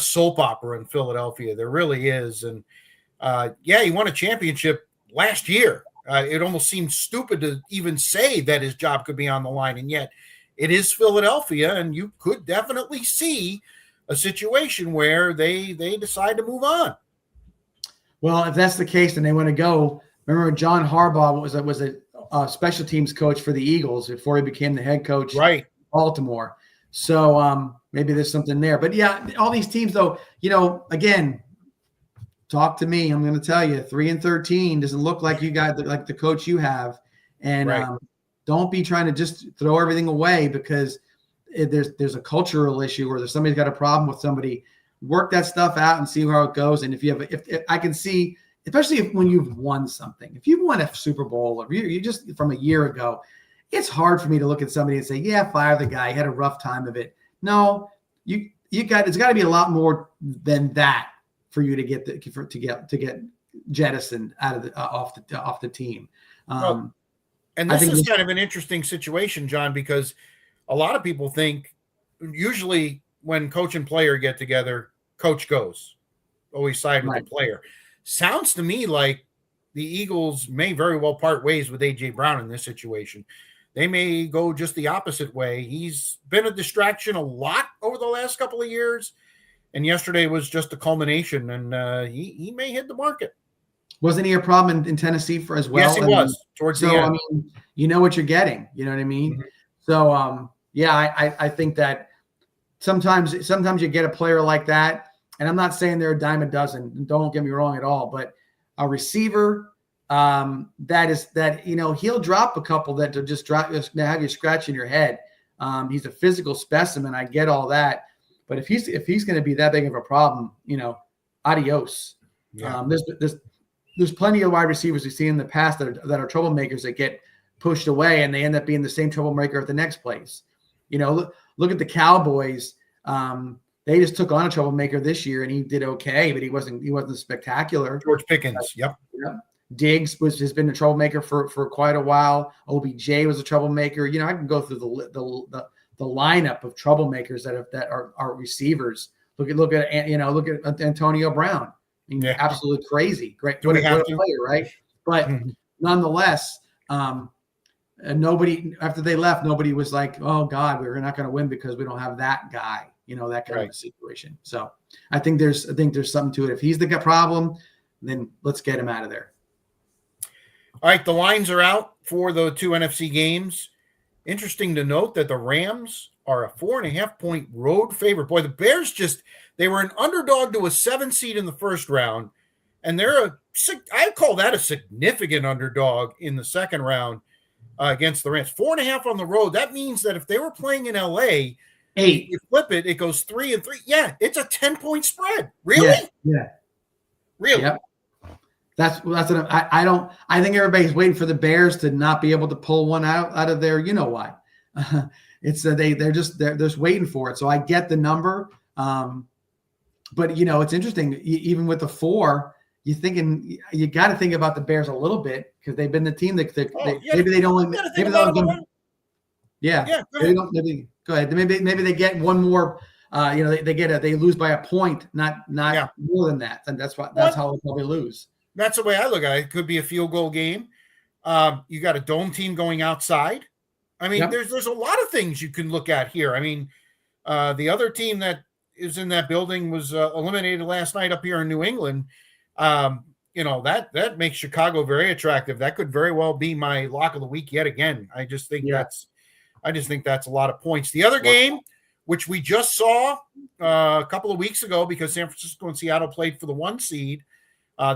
soap opera in Philadelphia. There really is. And he won a championship last year. It almost seems stupid to even say that his job could be on the line. And yet it is Philadelphia, and you could definitely see a situation where they decide to move on. Well, if that's the case, then they want to go. Remember, John Harbaugh was a special teams coach for the Eagles before he became the head coach, right? In Baltimore. So maybe there's something there. But yeah, all these teams, though, again, talk to me. I'm going to tell you, 3-13 doesn't look like you got like the coach you have, and right. Don't be trying to just throw everything away because there's a cultural issue or there's somebody's got a problem with somebody. Work that stuff out and see how it goes. And if I can see, especially when you've won something, if you've won a Super Bowl or you just from a year ago, it's hard for me to look at somebody and say, yeah, fire the guy. He had a rough time of it. No, it's got to be a lot more than that for you to get jettisoned out of off the team. And this is kind of an interesting situation, John, because a lot of people think usually when coach and player get together, coach goes, always side with the player. Sounds to me like the Eagles may very well part ways with A.J. Brown in this situation. They may go just the opposite way. He's been a distraction a lot over the last couple of years. And yesterday was just a culmination, and he may hit the market. Wasn't he a problem in Tennessee for as well? Yes, he was towards the end. I mean, you know what you're getting. You know what I mean? Mm-hmm. So, I think that sometimes you get a player like that, and I'm not saying they're a dime a dozen. Don't get me wrong at all, but a receiver he'll drop a couple that to just have you scratching your head. He's a physical specimen. I get all that, but if he's going to be that big of a problem, adios. Yeah. There's plenty of wide receivers we've seen in the past that are troublemakers that get pushed away and they end up being the same troublemaker at the next place. Look at the Cowboys. They just took on a troublemaker this year and he did okay, but he wasn't spectacular. George Pickens. Yep. Diggs has been a troublemaker for quite a while. OBJ was a troublemaker. I can go through the lineup of troublemakers that are receivers. Look at Antonio Brown. Absolutely crazy. Great. What a player, right? But nonetheless, nobody after they left, nobody was like, "Oh God, we're not going to win because we don't have that guy." That kind of a situation. So I think there's something to it. If he's the problem, then let's get him out of there. All right, the lines are out for the 2 NFC games. Interesting to note that the Rams are a 4.5-point road favorite. Boy, the Bears they were an underdog to a 7 seed in the first round, and I call that a significant underdog in the second round against the Rams. 4.5 on the road. That means that if they were playing in LA, 8. You flip it, it goes 3-3. Yeah, it's a 10-point spread. Really? Yeah. Really? Yep. That's what I think everybody's waiting for the Bears to not be able to pull one out of their, why. It's they're just waiting for it. So I get the number. But it's interesting, even with the 4, you got to think about the Bears a little bit because they've been the team that maybe they don't go ahead. Maybe they get one more. They lose by a point, not more than that, and that's how they'll probably lose. That's the way I look at it. It could be a field goal game. You got a dome team going outside. I mean, there's a lot of things you can look at here. I mean, the other team that is in that building was eliminated last night up here in New England. That makes Chicago very attractive. That could very well be my lock of the week yet again. I just think that's a lot of points. The other game, which we just saw a couple of weeks ago because San Francisco and Seattle played for the 1 seed.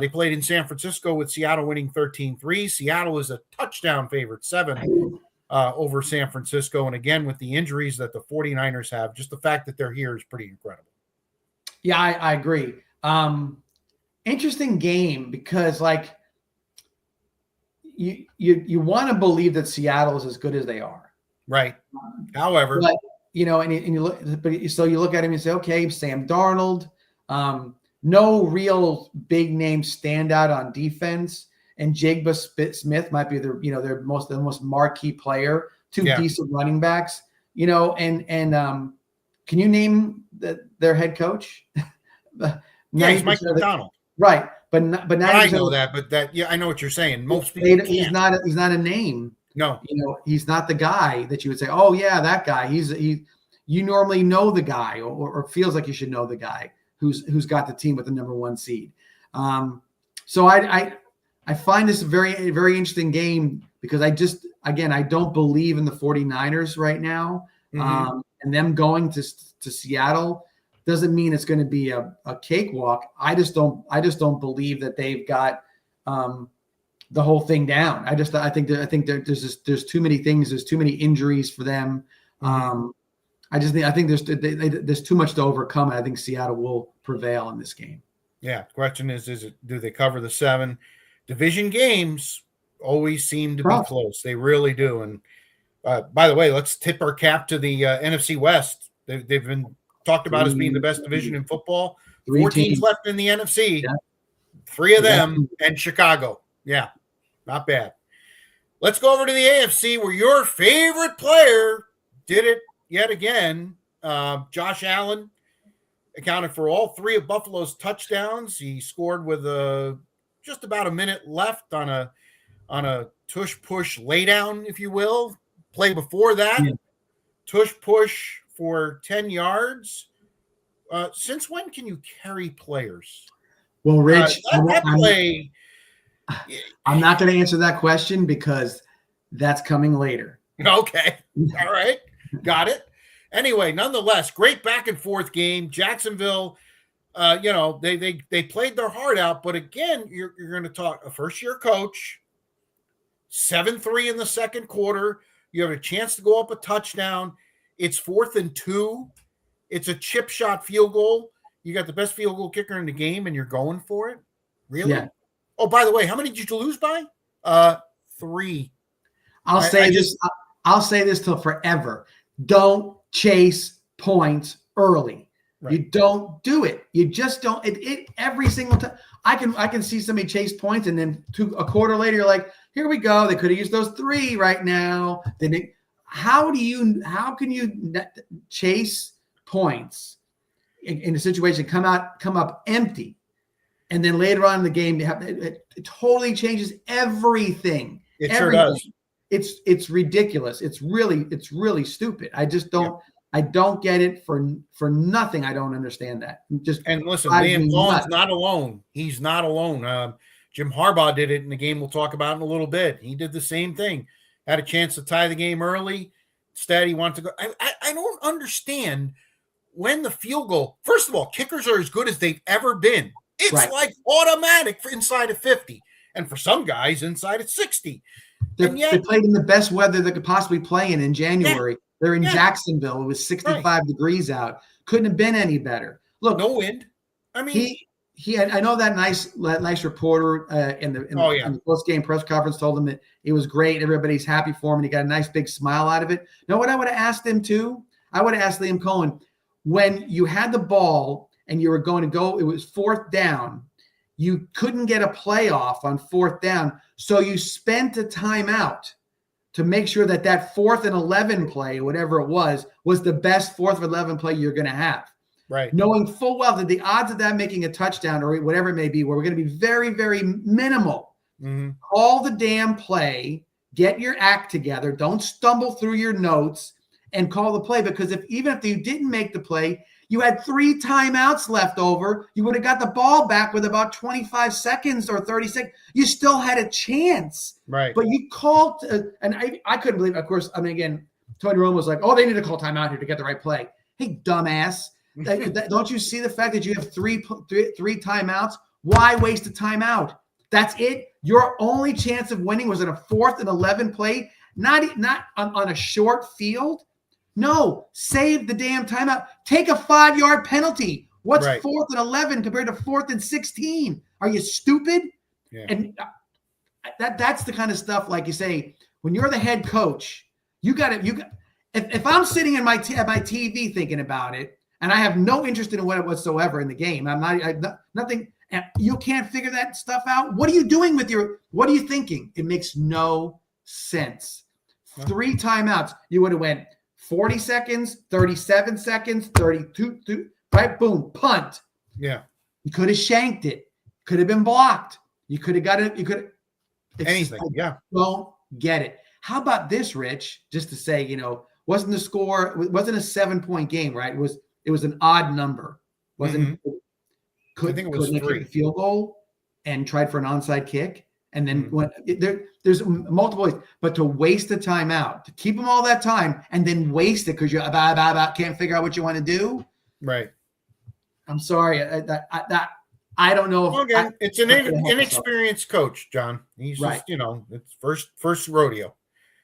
They played in San Francisco with Seattle winning 13-3. Seattle is a touchdown favorite, 7 over San Francisco. And again, with the injuries that the 49ers have, just the fact that they're here is pretty incredible. Yeah, I agree. Interesting game because you want to believe that Seattle is as good as they are. Right. However, but, and you look, so you look at him and say, okay, Sam Darnold, no real big name standout on defense, and Jigba Smith might be their most marquee player. 2 decent running backs, and can you name their head coach? He's Mike McDonald, right? But I know that, I know what you're saying. Most people he's not a name. No, he's not the guy that you would say, oh yeah, that guy. You normally know the guy, or feels like you should know the guy who's got the team with the number 1 seed. So I find this a very, very interesting game because I don't believe in the 49ers right now. Mm-hmm. And them going to Seattle doesn't mean it's going to be a cakewalk. I just don't believe that they've got the whole thing down. I think there's too many things. There's too many injuries for them. I think there's too much to overcome. And I think Seattle will prevail in this game. Yeah. The question is do they cover the 7? Division games always seem to be close. They really do. And by the way, let's tip our cap to the NFC West. They've been talked about as being the best division in football. 4 teams left in the NFC. Yeah. 3 of them and Chicago. Yeah, not bad. Let's go over to the AFC where your favorite player did it yet again. Josh Allen accounted for all 3 of Buffalo's touchdowns. He scored with just about a minute left on a tush-push laydown, if you will. Play before that, tush-push for 10 yards. since when can you carry players? Well, Rich, that play. I'm not going to answer that question because that's coming later. Okay. All right. Got it. Anyway, nonetheless, great back and forth game. Jacksonville, they played their heart out, but again, you're going to talk a first-year coach, 7-3 in the second quarter. You have a chance to go up a touchdown. It's 4th and 2. It's a chip shot field goal. You got the best field goal kicker in the game, and you're going for it? Really? Yeah. Oh, by the way, how many did you lose by? 3. I'll say this till forever. Don't chase points early. Right. You don't do it. You just don't. It every single time. I can see somebody chase points, and then a quarter later, you're like, here we go. They could have used those 3 right now. Then how can you chase points in a situation, come up empty, and then later on in the game, it totally changes everything. It sure does. It's ridiculous. It's really stupid. I just don't. Yeah. I don't get it for nothing. I don't understand that. And listen, Liam Cohen's not alone. He's not alone. Jim Harbaugh did it in the game we'll talk about in a little bit. He did the same thing. Had a chance to tie the game early. Instead, he wanted to go. I don't understand when the field goal. First of all, kickers are as good as they've ever been. It's right. Like automatic for inside of 50, and for some guys, inside of 60. They played in the best weather they could possibly play in January. Yeah. They're in Jacksonville. It was 65 degrees out. Couldn't have been any better. Look, no wind. I mean, he had, I know that nice reporter in the post-game press conference told him that it was great. Everybody's happy for him, and he got a nice big smile out of it. You know what I would have asked him too? I would have asked Liam Cohen, when you had the ball and you were going to go, it was 4th down. You couldn't get a playoff on 4th down, so you spent a timeout to make sure that 4th and 11 play, whatever it was the best 4th and 11 play you're going to have. Right. Knowing full well that the odds of that making a touchdown or whatever it may be, where we're going to be very, very minimal. Mm-hmm. Call the damn play, get your act together, don't stumble through your notes, and call the play. Because even if you didn't make the play, you had 3 timeouts left over. You would have got the ball back with about 25 seconds or 30 seconds. You still had a chance. Right. But you called, and I couldn't believe it. Of course, I mean, again, Tony Romo was like, oh, they need to call timeout here to get the right play. Hey, dumbass. Don't you see the fact that you have three timeouts? Why waste a timeout? That's it. Your only chance of winning was in a 4th and 11 play, not on a short field. No, save the damn timeout. Take a 5-yard penalty. What's 4th and 11 compared to 4th and 16? Are you stupid? Yeah. And that's the kind of stuff, like you say, when you're the head coach, you got to. If I'm sitting at my TV thinking about it, and I have no interest in it whatsoever in the game, nothing. And you can't figure that stuff out. What are you doing what are you thinking? It makes no sense. 3 timeouts. You would have went 40 seconds, 37 seconds, 32, right? Boom, punt. Yeah. You could have shanked it. Could have been blocked. You could have got it. You could anything. Yeah. Don't get it. How about this, Rich? Just to say, wasn't the score, wasn't a 7-point game, right? It was an odd number. Wasn't I think it was 3. A field goal and tried for an onside kick. And then there's multiple ways, but to waste the timeout, to keep them all that time and then waste it because you can't figure out what you want to do. Right. I'm sorry. I don't know. It's an inexperienced coach, John. He's just, it's first rodeo.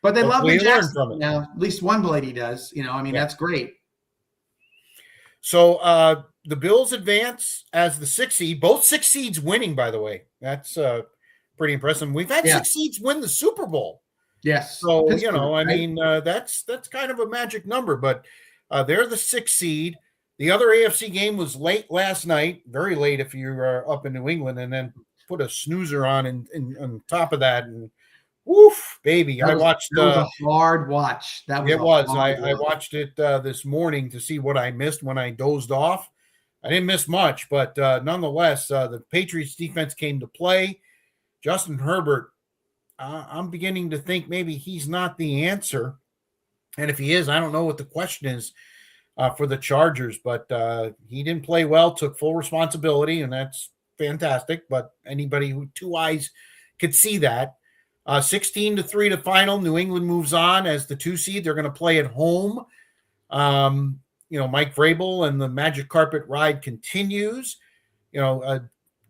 But they love me Jackson now. At least one lady does. That's great. So the Bills advance as the 6th seed. Both 6 seeds winning, by the way. That's pretty impressive. We've had 6 seeds win the Super Bowl. Yes. So, that's kind of a magic number, but they're the 6th seed. The other AFC game was late last night, very late if you're up in New England, and then put a snoozer on top of that. And woof, baby. That was a hard watch. I watched it this morning to see what I missed when I dozed off. I didn't miss much, but nonetheless, the Patriots defense came to play. Justin Herbert, I'm beginning to think maybe he's not the answer. And if he is, I don't know what the question is. for the Chargers, but he didn't play well, took full responsibility, and that's fantastic. But anybody who two eyes could see that. 16-3 to final. New England moves on as the 2 seed. They're going to play at home. Mike Vrabel and the magic carpet ride continues.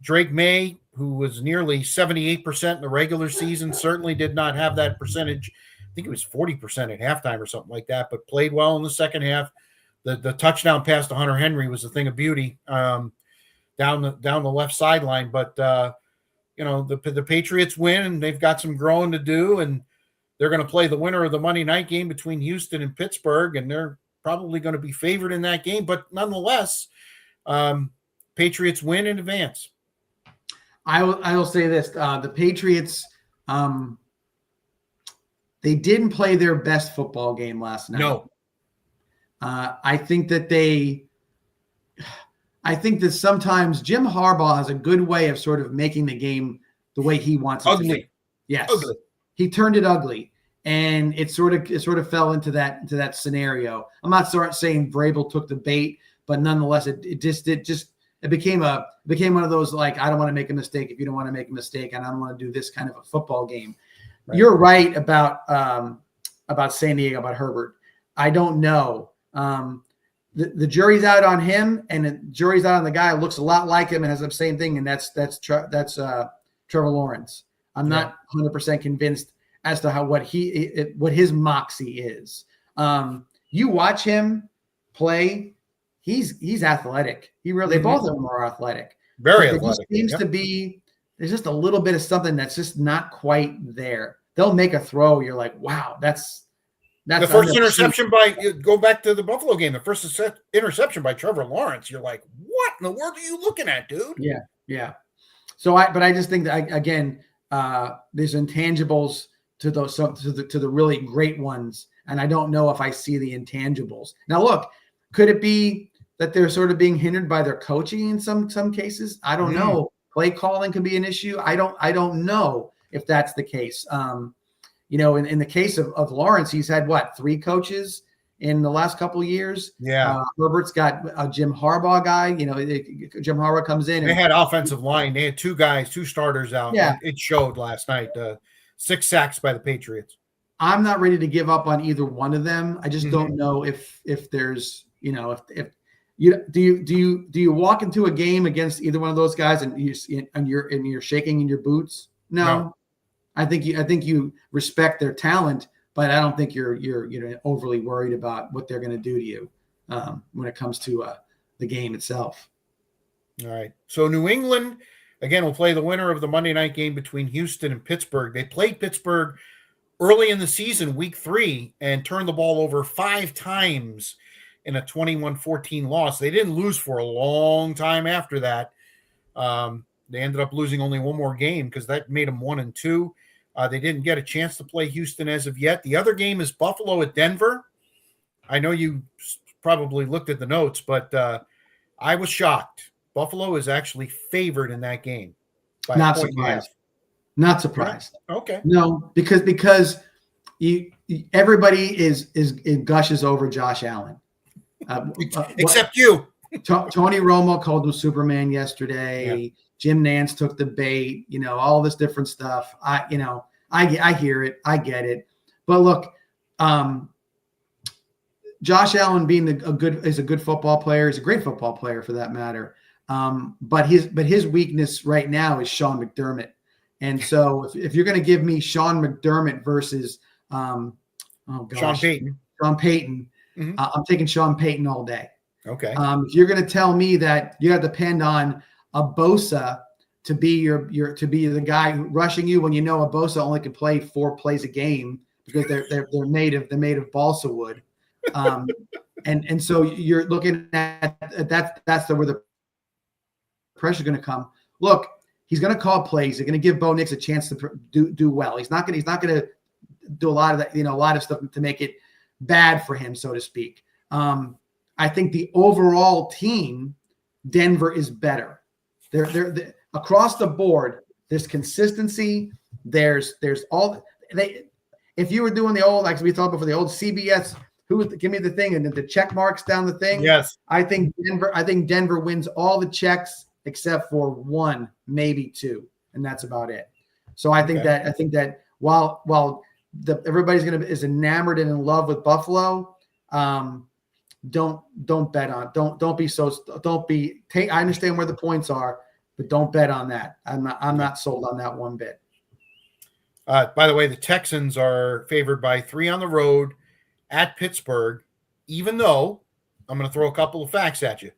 Drake May, who was nearly 78% in the regular season, certainly did not have that percentage. I think it was 40% at halftime or something like that, but played well in the second half. The touchdown pass to Hunter Henry was a thing of beauty down the left sideline. But the Patriots win, and they've got some growing to do, and they're going to play the winner of the Monday night game between Houston and Pittsburgh, and they're probably going to be favored in that game. But nonetheless, Patriots win in advance. I will say this: the Patriots, they didn't play their best football game last night. No. I think that sometimes Jim Harbaugh has a good way of sort of making the game the way he wants it ugly. to be. Yes. Ugly. He turned it ugly. And it sort of fell into that scenario. I'm not saying Vrabel took the bait, but nonetheless, it became one of those, like, I don't want to make a mistake if you don't want to make a mistake, and I don't want to do this kind of a football game. Right. You're right about San Diego, about Herbert. I don't know. The jury's out on him, and the jury's out on the guy who looks a lot like him and has the same thing, and that's Trevor Lawrence. I'm not 100% convinced as to what his moxie is. You watch him play, he's athletic. They both of them are athletic. Very athletic. It seems to be there's just a little bit of something that's just not quite there. They'll make a throw, you're like, wow, that's the first interception go back to the Buffalo game. The first interception by Trevor Lawrence. You're like, what in the world are you looking at, dude? Yeah. So I just think that again, there's intangibles to those to the really great ones, and I don't know if I see the intangibles. Now, look, could it be that they're sort of being hindered by their coaching in some cases? I don't know. Play calling can be an issue. I don't know if that's the case. In the case of Lawrence, he's had 3 coaches in the last couple of years. Yeah. Herbert's got a Jim Harbaugh guy. Jim Harbaugh comes in. They had offensive line. They had 2 starters out. Yeah. It showed last night. 6 sacks by the Patriots. I'm not ready to give up on either one of them. I just don't know if there's, if you do you walk into a game against either one of those guys and you're shaking in your boots? No. I think you respect their talent, but I don't think you're overly worried about what they're going to do to you when it comes to the game itself. All right. So New England, again, will play the winner of the Monday night game between Houston and Pittsburgh. They played Pittsburgh early in the season, week 3, and turned the ball over 5 times in a 21-14 loss. They didn't lose for a long time after that. They ended up losing only one more game because that made them 1-2. They didn't get a chance to play Houston as of yet. The other game is Buffalo at Denver. I know you probably looked at the notes, but I was shocked. Buffalo is actually favored in that game. Not surprised. Not surprised. Yeah. Okay. No, because everybody gushes over Josh Allen. Except you. Tony Romo called him Superman yesterday. Yeah. Jim Nantz took the bait, all this different stuff. I hear it. I get it. But look, Josh Allen is a good football player. He's a great football player for that matter. But his weakness right now is Sean McDermott. And so if you're going to give me Sean McDermott versus Sean Payton, I'm taking Sean Payton all day. Okay. If you're going to tell me that you got to depend on a Bosa to be the guy rushing you when a Bosa only can play 4 plays a game because they're made of balsa wood, and so you're looking at that's where the pressure is going to come. Look, he's going to call plays. They're going to give Bo Nix a chance to do well. He's not going to do a lot of that, a lot of stuff to make it bad for him, so to speak. I think the overall team, Denver, is better. They're across the board. There's consistency. There's all they. If you were doing the old, like we talked about, the old CBS Give me the thing and the check marks down the thing. Yes. I think Denver wins all the checks except for one, maybe two, and that's about it. So I think that while everybody's is enamored and in love with Buffalo, don't bet on. I understand where the points are, but don't bet on that. I'm not sold on that one bit. By the way, the Texans are favored by 3 on the road at Pittsburgh, even though I'm going to throw a couple of facts at you.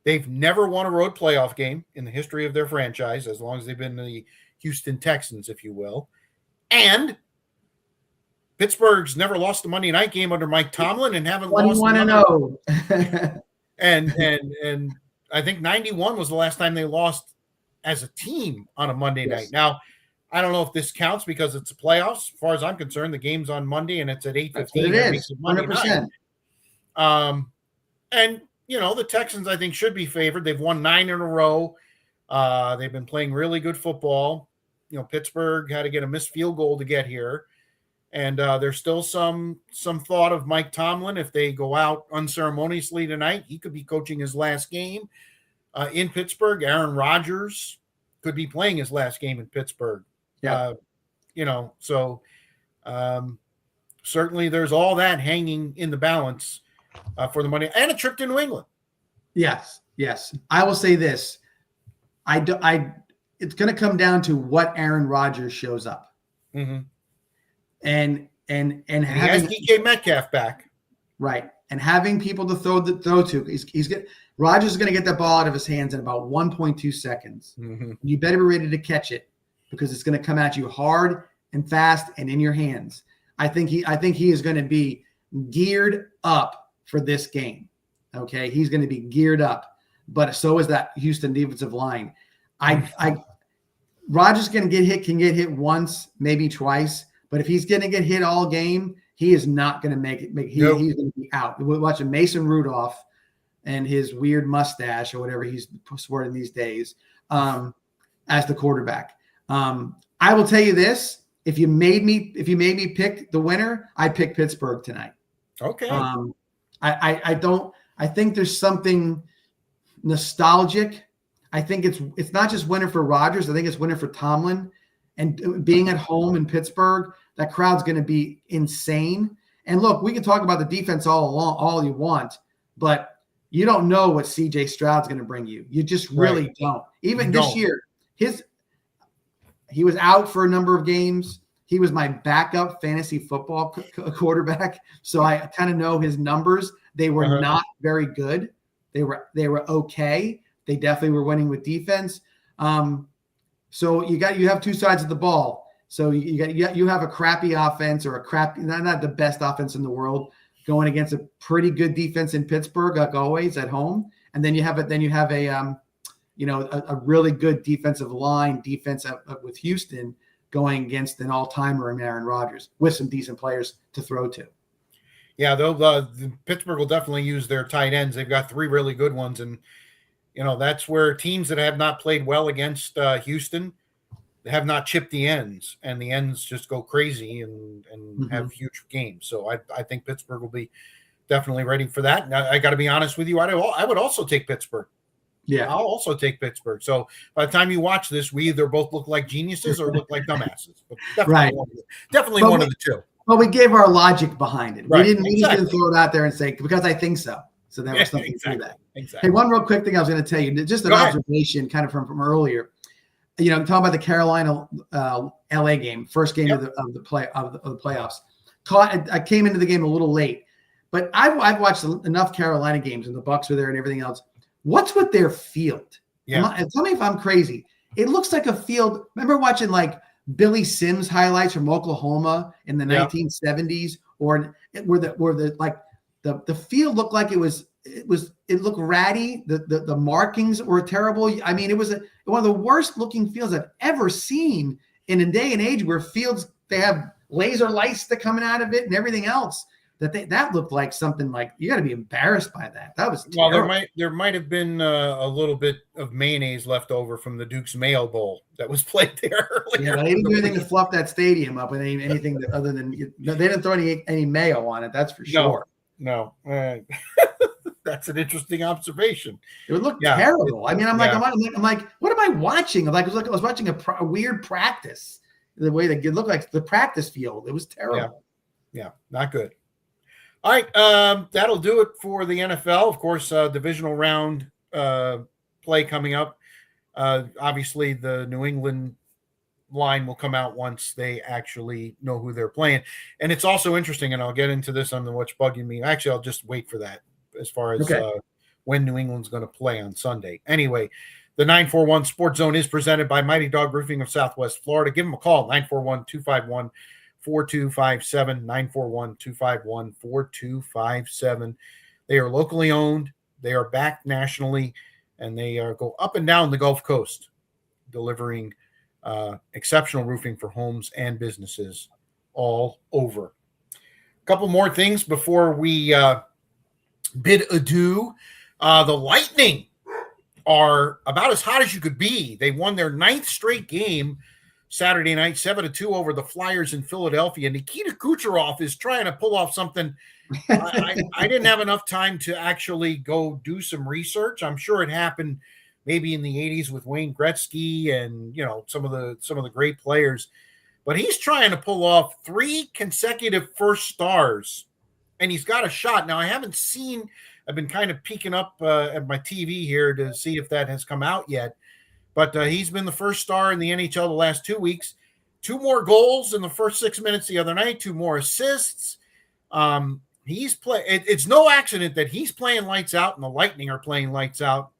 They've never won a road playoff game in the history of their franchise, as long as they've been the Houston Texans, if you will. And Pittsburgh's never lost a Monday night game under Mike Tomlin and haven't lost 21-0. And I think 91 was the last time they lost as a team on a Monday night. Now, I don't know if this counts because it's a playoffs. As far as I'm concerned, the game's on Monday and it's at 8:15. It is 100%. And the Texans I think should be favored. They've won 9 in a row. They've been playing really good football. Pittsburgh had to get a missed field goal to get here, and there's still some thought of Mike Tomlin. If they go out unceremoniously tonight, he could be coaching his last game in Pittsburgh. Aaron Rodgers could be playing his last game in Pittsburgh. Yeah. So certainly there's all that hanging in the balance for the money and a trip to New England. Yes. I will say this. It's going to come down to what Aaron Rodgers shows up. Mm-hmm. And having DK Metcalf back. Right. And having people to throw to, Rodgers is going to get that ball out of his hands in about 1.2 seconds. Mm-hmm. You better be ready to catch it because it's going to come at you hard and fast and in your hands. I think he is going to be geared up for this game. Okay. He's going to be geared up, but so is that Houston defensive line. Rodgers can get hit once, maybe twice, but if he's going to get hit all game, he is not going to make it. He's going to be out. We're watching Mason Rudolph and his weird mustache or whatever he's sporting these days as the quarterback. I will tell you this: if you made me pick the winner, I pick Pittsburgh tonight. Okay. I think there's something nostalgic. I think it's not just winner for Rodgers. I think it's winner for Tomlin. And being at home in Pittsburgh, that crowd's going to be insane. And look, we can talk about the defense all you want, but you don't know what CJ Stroud's going to bring you. You just really don't. Even this year, he was out for a number of games. He was my backup fantasy football quarterback, so I kind of know his numbers. They were not very good. They were okay. They definitely were winning with defense. So you have two sides of the ball. So you have a crappy offense or not the best offense in the world going against a pretty good defense in Pittsburgh, like always at home. And then you have a really good defensive line defense with Houston going against an all-timer in Aaron Rodgers with some decent players to throw to. Yeah, Pittsburgh will definitely use their tight ends. They've got 3 really good ones, and that's where teams that have not played well against Houston have not chipped the ends, and the ends just go crazy and have huge games. So I think Pittsburgh will be definitely ready for that. And I got to be honest with you, I would also take Pittsburgh. Yeah, I'll also take Pittsburgh. So by the time you watch this, we either both look like geniuses or look like dumbasses. But definitely one of the two. Well, we gave our logic behind it. Right, We just didn't throw it out there and say because I think so. So that was something to that. Exactly. Hey, one real quick thing I was going to tell you, just an observation kind of from earlier. I'm talking about the Carolina LA game, first game of the playoffs. I came into the game a little late, but I've watched enough Carolina games and the Bucs were there and everything else. What's with their field? Yeah. Tell me if I'm crazy. It looks like a field. Remember watching like Billy Sims highlights from Oklahoma in the 1970s, or where the field looked like it looked ratty. The markings were terrible. I mean, it was one of the worst looking fields I've ever seen in a day and age where fields, they have laser lights that coming out of it and everything else. That looked like something like you got to be embarrassed by that. That was terrible. Well, there might have been a little bit of mayonnaise left over from the Duke's Mayo Bowl that was played there earlier. Yeah, they didn't do anything to fluff that stadium up with anything other than they didn't throw any mayo on it. That's for sure. No. That's an interesting observation. It would look terrible. I mean, I'm like, what am I watching? Like, I was watching a weird practice. The way that it looked like the practice field, it was terrible. Yeah, not good. All right, that'll do it for the NFL. Of course, divisional round play coming up. Obviously, the New England line will come out once they actually know who they're playing. And it's also interesting, and I'll get into this on the what's bugging me. Actually, I'll just wait for that as far as when New England's going to play on Sunday. Anyway, the 941 Sports Zone is presented by Mighty Dog Roofing of Southwest Florida. Give them a call, 941-251-4257, 941-251-4257. They are locally owned. They are backed nationally, and they go up and down the Gulf Coast, delivering exceptional roofing for homes and businesses all over. A couple more things before we bid adieu. The Lightning are about as hot as you could be. They won their 9th straight game Saturday night, 7-2 over the Flyers in Philadelphia. Nikita Kucherov is trying to pull off something. I didn't have enough time to actually go do some research. I'm sure it happened maybe in the 80s with Wayne Gretzky and, some of the great players. But he's trying to pull off 3 consecutive first stars, and he's got a shot. Now, I've been kind of peeking up at my TV here to see if that has come out yet. But he's been the first star in the NHL the last 2 weeks. 2 more goals in the first 6 minutes the other night, 2 more assists. It's no accident that he's playing lights out and the Lightning are playing lights out.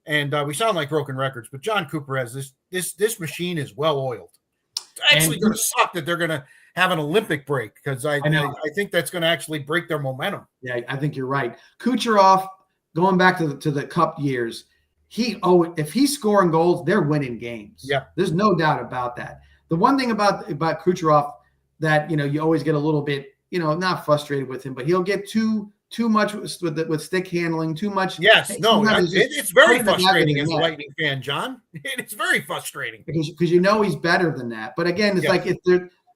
And we sound like broken records, but John Cooper has this machine is well oiled. It's actually going to suck that they're going to have an Olympic break, because I think that's going to actually break their momentum. Yeah, I think you're right. Kucherov, going back to the Cup years, if he's scoring goals, they're winning games. Yeah, there's no doubt about that. The one thing about Kucherov that you always get a little bit not frustrated with him, but he'll get too much with stick handling, too much. Yes, it's very frustrating as a Lightning fan, John. It's very frustrating because he's better than that. But again, it's like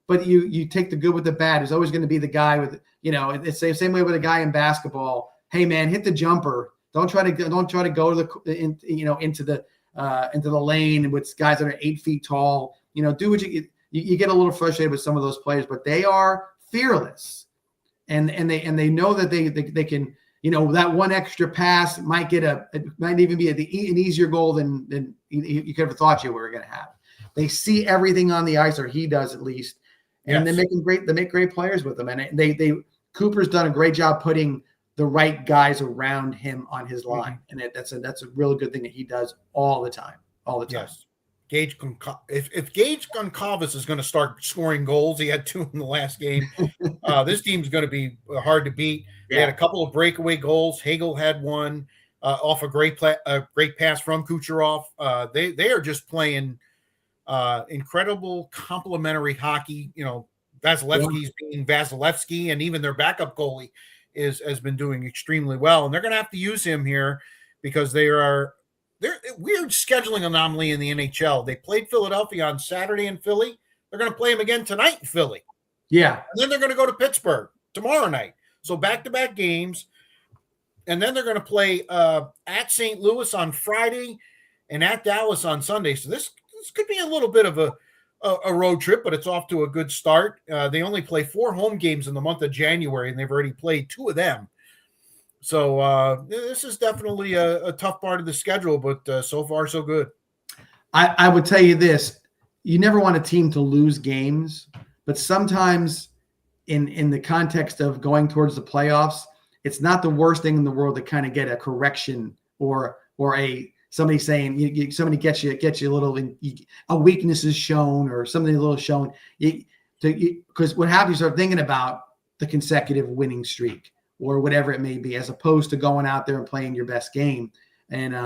but you take the good with the bad. There's always going to be the guy with it's the same way with a guy in basketball. Hey man, hit the jumper. Don't try to go to into the lane with guys that are 8 feet tall. Do what you get a little frustrated with some of those players, but they are fearless. And they know that they can, that one extra pass might even be an easier goal than you could have thought you were going to have. They see everything on the ice, or he does at least, and they make great players with them. And Cooper's done a great job putting the right guys around him on his line, and that's a really good thing that he does all the time. Yes. If Gage Goncalves is going to start scoring goals, he had 2 in the last game. This team's going to be hard to beat. They had a couple of breakaway goals. Hagel had one off a great pass from Kucherov. They are just playing incredible complementary hockey. Vasilevsky's being Vasilevsky, and even their backup goalie has been doing extremely well. And they're going to have to use him here because they're a weird scheduling anomaly in the NHL. They played Philadelphia on Saturday in Philly. They're going to play them again tonight in Philly. Yeah. And then they're going to go to Pittsburgh tomorrow night. So back-to-back games. And then they're going to play at St. Louis on Friday and at Dallas on Sunday. So this could be a little bit of a road trip, but it's off to a good start. They only play 4 home games in the month of January, and they've already played 2 of them. So this is definitely a tough part of the schedule, but so far so good. I would tell you this: you never want a team to lose games, but sometimes in the context of going towards the playoffs, it's not the worst thing in the world to kind of get a correction or somebody saying somebody gets you a little a weakness is shown or something a little shown. Because what happens, you start thinking about the consecutive winning streak or whatever it may be, as opposed to going out there and playing your best game. And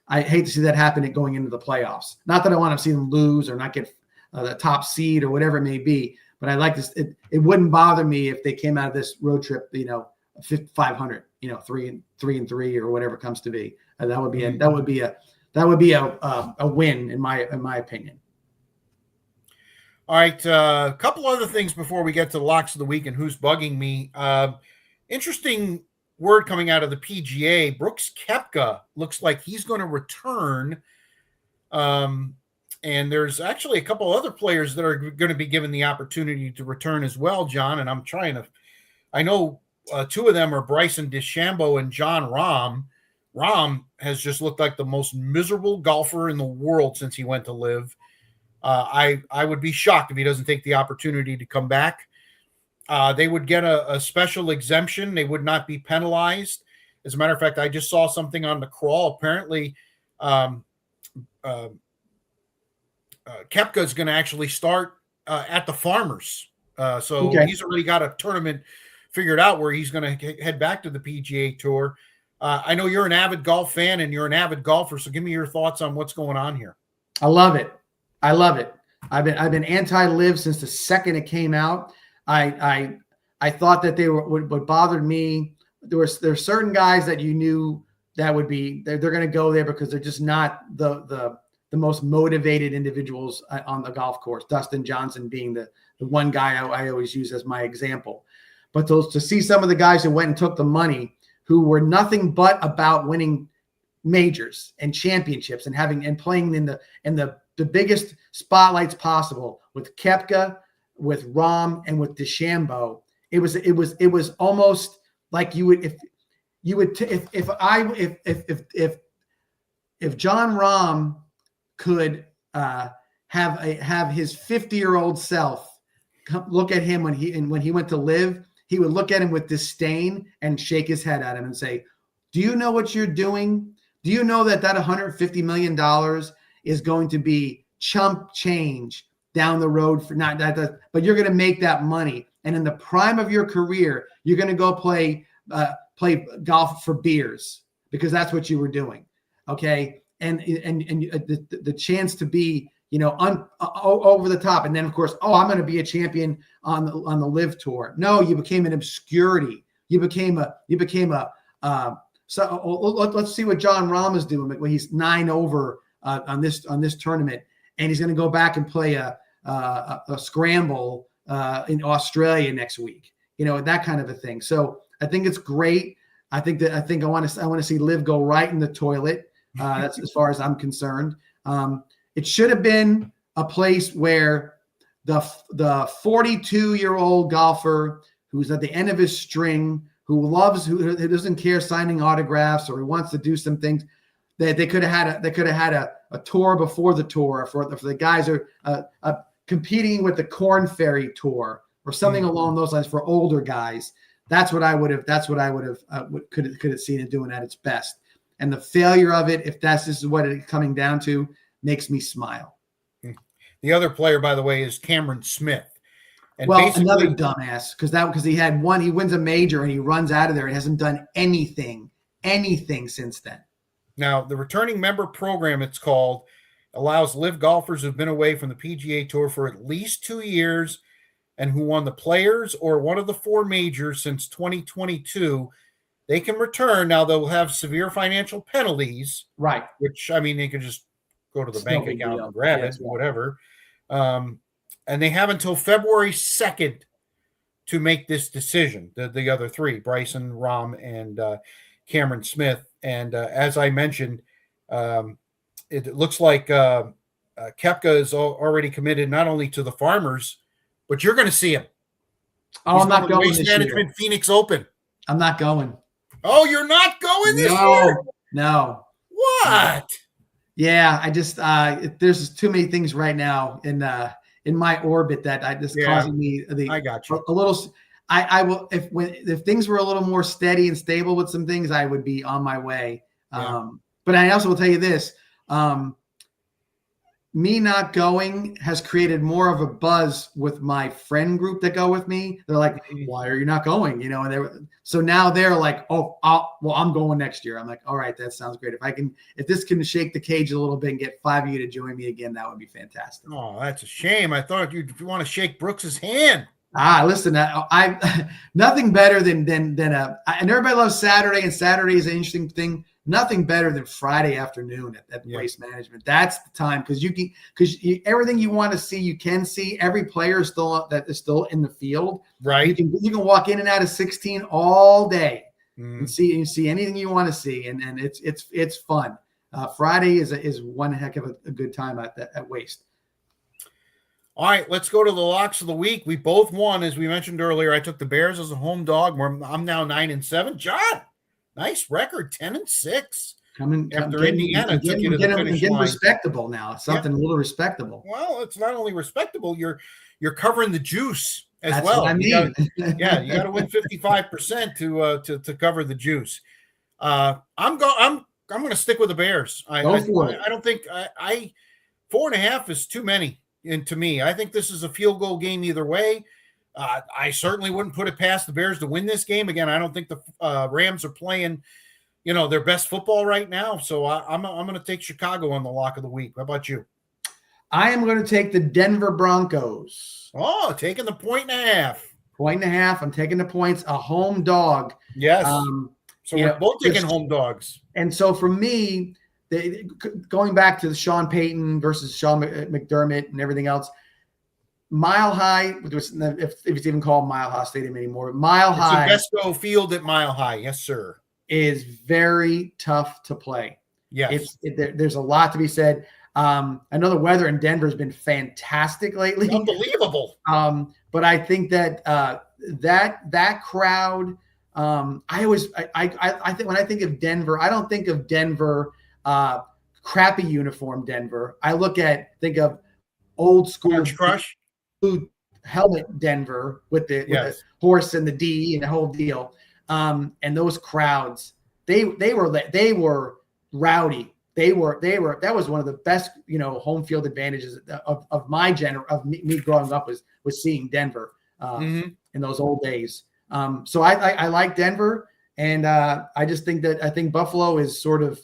I hate to see that happen going into the playoffs. Not that I want to see them lose or not get the top seed or whatever it may be, but I like this. It wouldn't bother me if they came out of this road trip, 500, 3-3 or whatever it comes to be. That would be a win in my opinion. All right, a couple other things before we get to the locks of the week and who's bugging me. Interesting word coming out of the PGA. Brooks Koepka looks like he's going to return. And there's actually a couple other players that are going to be given the opportunity to return as well, John. And I know two of them are Bryson DeChambeau and Jon Rahm. Rahm has just looked like the most miserable golfer in the world since he went to LIV. I would be shocked if he doesn't take the opportunity to come back. They would get a special exemption. They would not be penalized. As a matter of fact, I just saw something on the crawl. Apparently, Koepka is going to actually start at the Farmers. So he's already got a tournament figured out where he's going to head back to the PGA Tour. I know you're an avid golf fan and you're an avid golfer, so give me your thoughts on what's going on here. I love it. I've been anti-LIV since the second it came out. I thought that they were what bothered me. There's certain guys that you knew that would be they're going to go there because they're just not the most motivated individuals on the golf course. Dustin Johnson being the one guy I always use as my example. But to see some of the guys who went and took the money, who were nothing but about winning majors and championships and playing in the biggest spotlights possible with Koepka, with Rahm, and with DeChambeau, it was almost like if Jon Rahm could have his 50-year-old self look at him when he went to LIV, he would look at him with disdain and shake his head at him and say, "Do you know what you're doing? Do you know that $150 million is going to be chump change down the road for not that, but you're going to make that money. And in the prime of your career, you're going to go play golf for beers because that's what you were doing." Okay. And the chance to be, over the top. And then of course, I'm going to be a champion on the LIV tour. No, you became an obscurity. Let's see what Jon Rahm is doing when he's 9 over on this tournament. And he's going to go back and play a scramble in Australia next week, that kind of a thing. So I think it's great. I want to see LIV go right in the toilet. That's as far as I'm concerned. It should have been a place where the 42-year-old golfer who's at the end of his string, who doesn't care signing autographs or who wants to do some things, that they could have had a tour before the tour for the guys who are competing with the Corn Ferry Tour or something along those lines for older guys. That's what I would have could have seen it doing at its best. And the failure of it, if this is what it's coming down to, makes me smile. The other player, by the way, is Cameron Smith. And another dumbass because he wins a major and he runs out of there and hasn't done anything since then. Now, the returning member program, it's called, allows LIV golfers who've been away from the PGA Tour for at least 2 years and who won the Players or one of the 4 majors since 2022. They can return. Now, they'll have severe financial penalties. Right. Which, they can just go to the bank account and grab it or whatever. And they have until February 2nd to make this decision, the other 3, Bryson, Rahm, and Cameron Smith. And as I mentioned, it looks like Koepka is already committed not only to the Farmers, but you're going to see him. Oh, I'm not going Waste Management Phoenix Open. I'm not going. Oh, you're not going this year? No. What? Yeah, I just there's too many things right now in my orbit that causing me I got you. a little. I will if things were a little more steady and stable with some things, I would be on my way. Yeah. But I also will tell you this: me not going has created more of a buzz with my friend group that go with me. They're like, "Why are you not going?" And so now they're like, "Oh, I'm going next year." I'm like, "All right, that sounds great. If this can shake the cage a little bit and get 5 of you to join me again, that would be fantastic." Oh, that's a shame. I thought you want to shake Brooks's hand. Listen, I nothing better than and everybody loves Saturday, and Saturday is an interesting thing. nothing better than Friday afternoon at Waste Management. That's the time because everything you want to see, you can see. Every player is still in the field. Right. You can walk in and out of 16 all day and see anything you want to see, and it's fun. Friday is one heck of a good time at Waste. All right, let's go to the locks of the week. We both won, as we mentioned earlier. I took the Bears as a home dog. I'm now 9-7. John, nice record, 10-6. After Indiana took you to the finish line. Respectable now. Something a little respectable. Well, it's not only respectable. You're covering the juice as That's well. What I mean. You got to win 55% to cover the juice. I'm going to stick with the Bears. I don't think 4.5 is too many. And to me, I think this is a field goal game either way. I certainly wouldn't put it past the Bears to win this game. Again, I don't think the Rams are playing, their best football right now. So I'm going to take Chicago on the lock of the week. How about you? I am going to take the Denver Broncos. Oh, taking the 1.5. 1.5. I'm taking the points. A home dog. Yes. So we're both taking home dogs. And so for me, going back to the Sean Payton versus Sean McDermott and everything else, Mile High, if it's even called Mile High Stadium anymore, Mile High. It's the Invesco Field at Mile High. Yes, sir. Is very tough to play. Yes. There's a lot to be said. I know the weather in Denver has been fantastic lately. Unbelievable. But I think that that crowd, I think when I think of Denver, I don't think of Denver crappy uniform Denver. I think of old school Orange Crush helmet Denver with the horse and the D and the whole deal. And those crowds, they were rowdy. That was one of the best, home field advantages of me growing up was seeing Denver in those old days. So I like Denver, and I think Buffalo is sort of,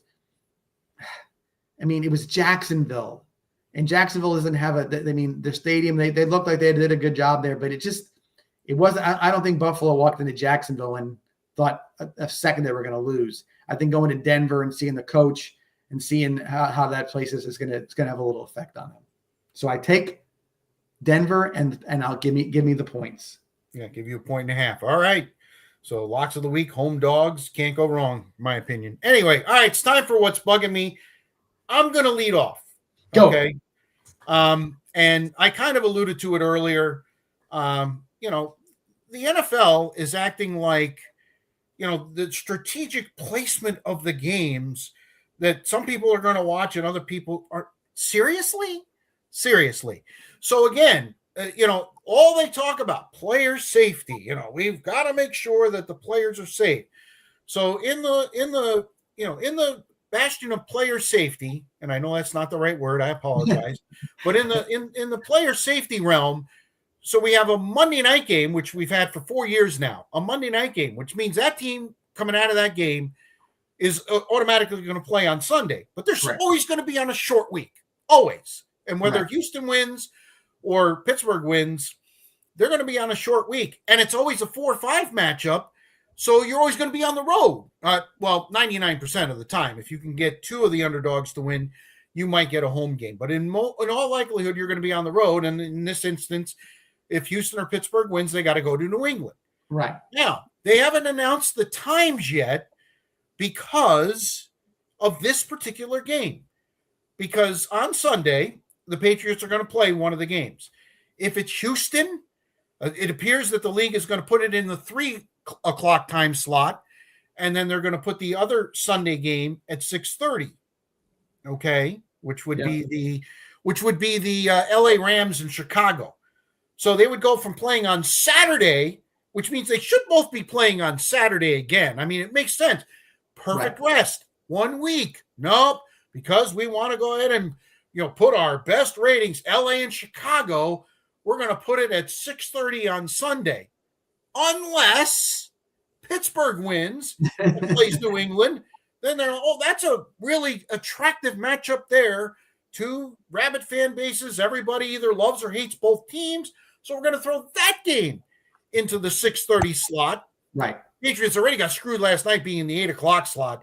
it was Jacksonville, and Jacksonville doesn't have their stadium, they looked like they did a good job there, but it wasn't. I don't think Buffalo walked into Jacksonville and thought a second they were going to lose. I think going to Denver and seeing the coach and seeing how that place is going to have a little effect on them. So I take Denver and I'll give me the points. Yeah, give you 1.5. All right. So locks of the week, home dogs, can't go wrong, in my opinion. Anyway, all right, it's time for what's bugging me. I'm going to lead off. Go. Okay. And I kind of alluded to it earlier. The NFL is acting like, the strategic placement of the games that some people are going to watch and other people aren't. Seriously. So again, all they talk about, player safety. We've got to make sure that the players are safe. So in the bastion of player safety, and I know that's not the right word, I apologize, but in the player safety realm, so we have a Monday night game, which we've had for 4 years now, a Monday night game, which means that team coming out of that game is automatically going to play on Sunday, but they're always going to be on a short week, always. And whether Houston wins or Pittsburgh wins, they're going to be on a short week. And it's always a 4-5 matchup. So you're always going to be on the road. 99% of the time. If you can get two of the underdogs to win, you might get a home game. But in all likelihood, you're going to be on the road. And in this instance, if Houston or Pittsburgh wins, they got to go to New England. Right. Now, they haven't announced the times yet because of this particular game. Because on Sunday, the Patriots are going to play one of the games. If it's Houston, it appears that the league is going to put it in the 3 o'clock time slot, and then they're going to put the other Sunday game at 6:30. Okay, which would be the LA Rams in Chicago. So they would go from playing on Saturday, which means they should both be playing on Saturday again. It makes sense. Perfect rest, 1 week. Nope, because we want to go ahead and put our best ratings, LA and Chicago, we're going to put it at 6:30 on Sunday. Unless Pittsburgh wins and plays New England, then that's a really attractive matchup there. Two rabid fan bases. Everybody either loves or hates both teams. So we're going to throw that game into the 6:30 slot. Right. Patriots already got screwed last night being in the 8 o'clock slot.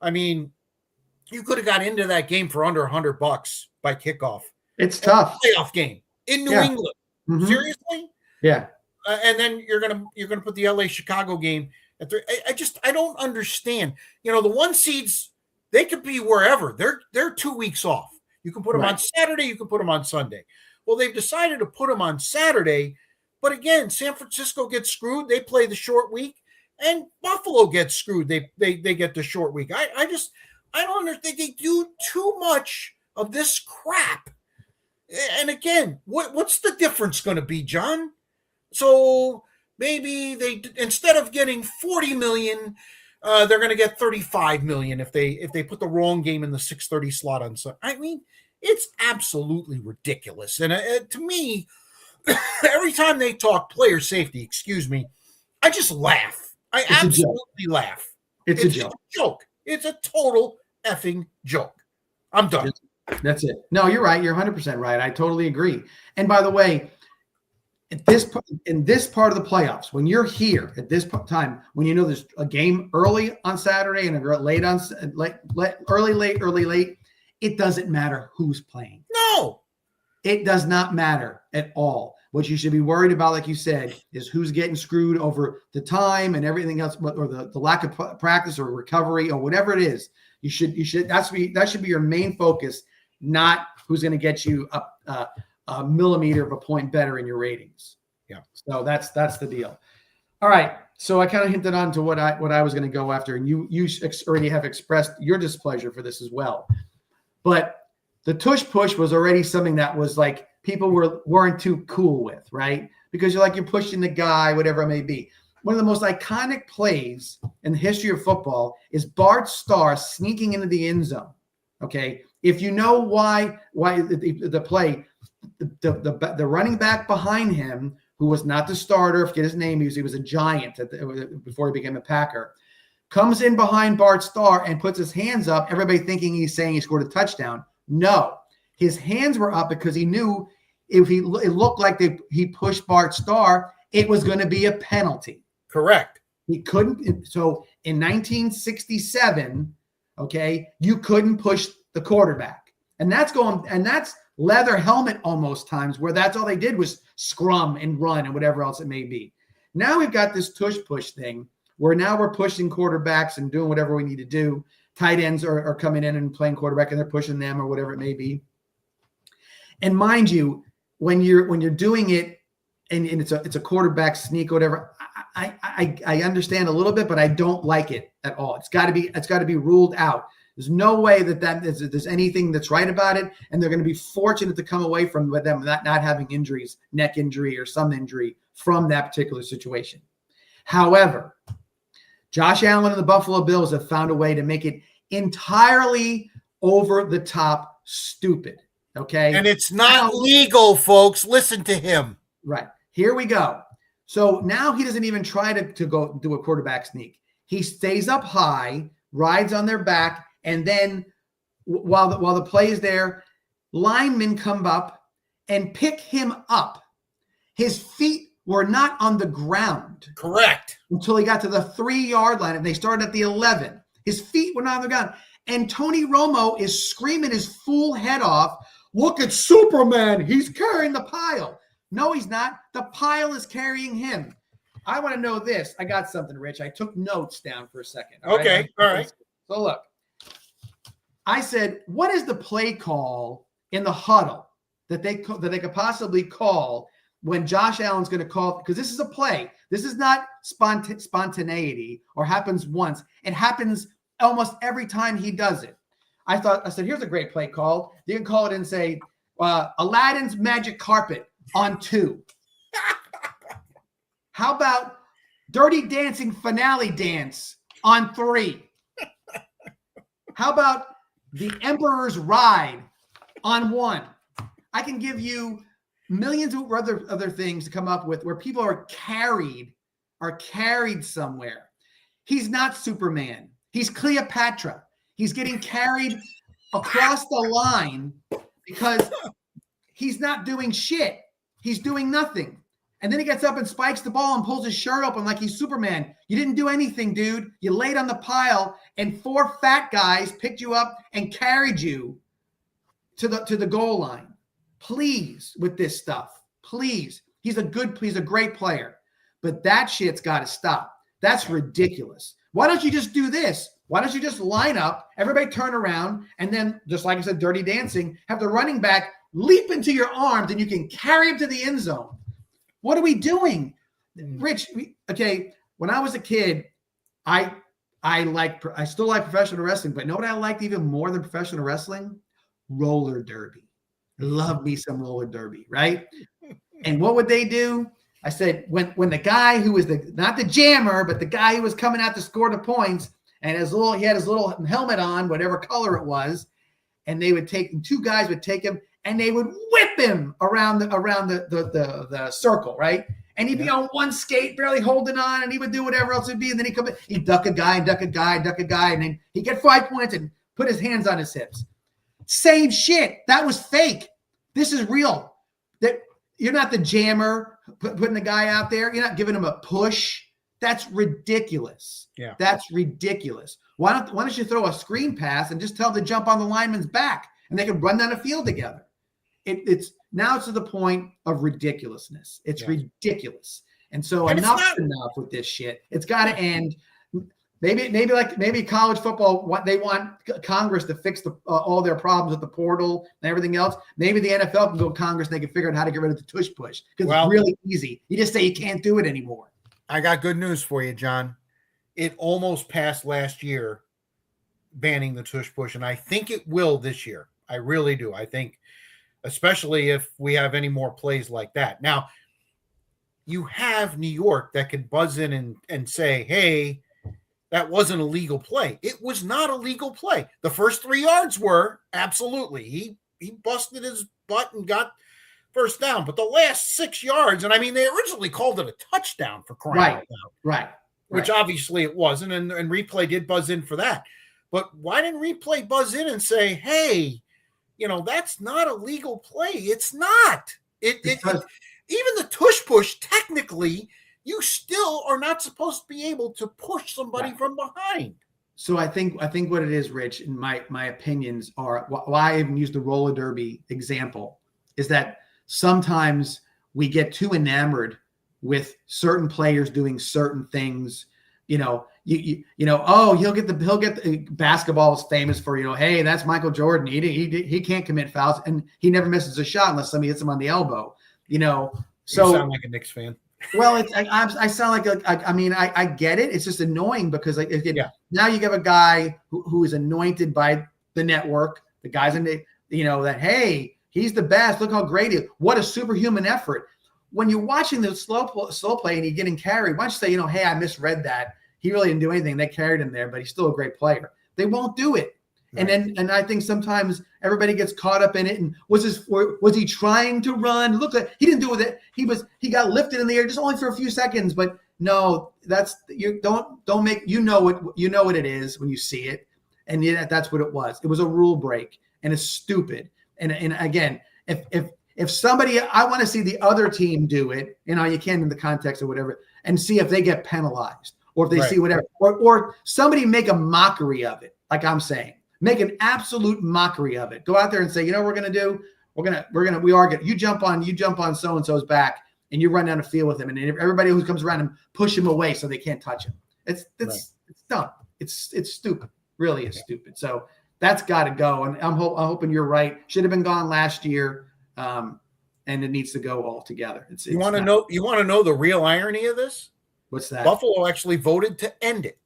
I mean, you could have got into that game for under $100 by kickoff. It's tough. Playoff game in New England. Mm-hmm. Seriously? Yeah. And then you're gonna put the LA Chicago game at the. I don't understand. The 1 seeds, they could be wherever. They're 2 weeks off. You can put them on Saturday. You can put them on Sunday. Well, they've decided to put them on Saturday, but again, San Francisco gets screwed. They play the short week, and Buffalo gets screwed. They get the short week. I don't understand. They do too much of this crap. And again, what's the difference going to be, John? So maybe they, instead of getting 40 million, they're going to get 35 million if they put the wrong game in the 6:30 slot on Sunday. I mean, it's absolutely ridiculous. And to me, every time they talk player safety, I just laugh. I absolutely laugh. It's a joke. It's a total effing joke. I'm done. That's it. No, you're right. You're 100% right. I totally agree. And by the way, in this part of the playoffs, when you're here at this time, when you know there's a game early on Saturday and a late on early, late, it doesn't matter who's playing. No, it does not matter at all. What you should be worried about, like you said, is who's getting screwed over the time and everything else, or the lack of practice or recovery or whatever it is. You should that should be your main focus, not who's going to get you up a millimeter of a point better in your ratings. Yeah. So that's the deal. All right. So I kind of hinted on to what I was going to go after, and you already have expressed your displeasure for this as well. But the tush push was already something that was like people weren't too cool with, right? Because you're pushing the guy, whatever it may be. One of the most iconic plays in the history of football is Bart Starr sneaking into the end zone. Okay, if you know why the play, the running back behind him, who was not the starter, I forget his name, he was a Giant before he became a Packer, comes in behind Bart Starr and puts his hands up, everybody thinking he's saying he scored a touchdown. No, his hands were up because he knew if it looked like he pushed Bart Starr, it was going to be a penalty. Correct. He couldn't. So in 1967, okay, you couldn't push the quarterback, and that's leather helmet almost times where that's all they did was scrum and run and whatever else it may be. Now we've got this tush push thing where now we're pushing quarterbacks and doing whatever we need to do. Tight ends are coming in and playing quarterback and they're pushing them or whatever it may be. And mind you, when you're doing it and it's a quarterback sneak or whatever, I understand a little bit, but I don't like it at all. It's got to be ruled out. There's no way that there's anything that's right about it, and they're going to be fortunate to come away from them not having injuries, neck injury or some injury from that particular situation. However, Josh Allen and the Buffalo Bills have found a way to make it entirely over the top stupid. Okay. And it's not legal, folks. Listen to him. Right. Here we go. So now he doesn't even try to go do a quarterback sneak. He stays up high, rides on their back, and then while the play is there, linemen come up and pick him up. His feet were not on the ground. Correct. Until he got to the 3-yard line, and they started at the 11. His feet were not on the ground. And Tony Romo is screaming his fool head off, "Look at Superman. He's carrying the pile." No, he's not. The pile is carrying him. I want to know this. I got something, Rich. I took notes down for a second. Okay. All right. So look, I said, what is the play call in the huddle that they could possibly call when Josh Allen's going to call? Because this is a play. This is not spontaneity or happens once. It happens almost every time he does it. I said, here's a great play call. You can call it and say, Aladdin's magic carpet on 2. How about Dirty Dancing finale dance on 3? How about the Emperor's Ride on 1? I can give you millions of other things to come up with where people are carried somewhere. He's not Superman. He's Cleopatra. He's getting carried across the line because he's not doing shit. He's doing nothing. And then he gets up and spikes the ball and pulls his shirt open like he's Superman. You didn't do anything, dude. You laid on the pile, and 4 fat guys picked you up and carried you to the goal line. Please, with this stuff. Please. He's a great player. But that shit's got to stop. That's ridiculous. Why don't you just do this? Why don't you just line up, everybody turn around, and then, just like I said, Dirty Dancing, have the running back leap into your arms and you can carry him to the end zone. What are we doing? Rich, okay, when I was a kid, I still like professional wrestling, but you know what I liked even more than professional wrestling? Roller derby. Love me some roller derby, right? And what would they do? I said, when the guy who was not the jammer, but the guy who was coming out to score the points, and he had his little helmet on, whatever color it was, and they would take, 2 guys would take him, and they would whip him around the circle, right? And he'd be on one skate, barely holding on, and he would do whatever else it'd be. And then he'd duck a guy, and then he'd get 5 points and put his hands on his hips. Same shit. That was fake. This is real. That you're not the jammer putting the guy out there. You're not giving him a push. That's ridiculous. Yeah. That's ridiculous. Why don't you throw a screen pass and just tell them to jump on the lineman's back and they can run down the field together? It's to the point of ridiculousness. It's ridiculous. And so enough's enough with this shit. It's got to end. Maybe college football, they want Congress to fix all their problems with the portal and everything else. Maybe the NFL can go to Congress and they can figure out how to get rid of the tush push because it's really easy. You just say you can't do it anymore. I got good news for you, John. It almost passed last year, banning the tush push, and I think it will this year. I really do. I think, especially if we have any more plays like that. Now, you have New York that could buzz in and say, hey, that wasn't a legal play. It was not a legal play. The first 3 yards were, absolutely. He busted his butt and got first down. But the last 6 yards, and I mean, they originally called it a touchdown for crying out loud. Right. Which obviously it wasn't, and replay did buzz in for that. But why didn't replay buzz in and say, hey, that's not a legal play? It's not. Even the tush push, technically, you still are not supposed to be able to push somebody from behind. So I think what it is, Rich, and my opinions are why I even use the roller derby example is that sometimes we get too enamored with certain players doing certain things. He'll get the basketball is famous for, hey, that's Michael Jordan. He can't commit fouls and he never misses a shot unless somebody hits him on the elbow. So you sound like a Knicks fan. Well, I sound like I get it. It's just annoying because now you have a guy who is anointed by the network. The guys in that, hey, he's the best. Look how great he is. What a superhuman effort. When you're watching the slow play and he's getting carried, why don't you say, hey, I misread that. He really didn't do anything. They carried him there, but he's still a great player. They won't do it. Right. And I think sometimes everybody gets caught up in it. And was he trying to run? Look, he didn't do it. He got lifted in the air just only for a few seconds. But no, don't make what it is when you see it. And that's what it was. It was a rule break, and it's stupid. And again, if somebody, I want to see the other team do it. You can in the context of whatever, and see if they get penalized or if they see whatever, or somebody make a mockery of it, like I'm saying. Make an absolute mockery of it. Go out there and say, we're going to do? You jump on so-and-so's back and you run down the field with him. And everybody who comes around him, push him away so they can't touch him. It's dumb. It's stupid. Really is stupid. So that's got to go. And I'm hoping you're right. Should have been gone last year. And it needs to go altogether. You want to know the real irony of this? What's that? Buffalo actually voted to end it.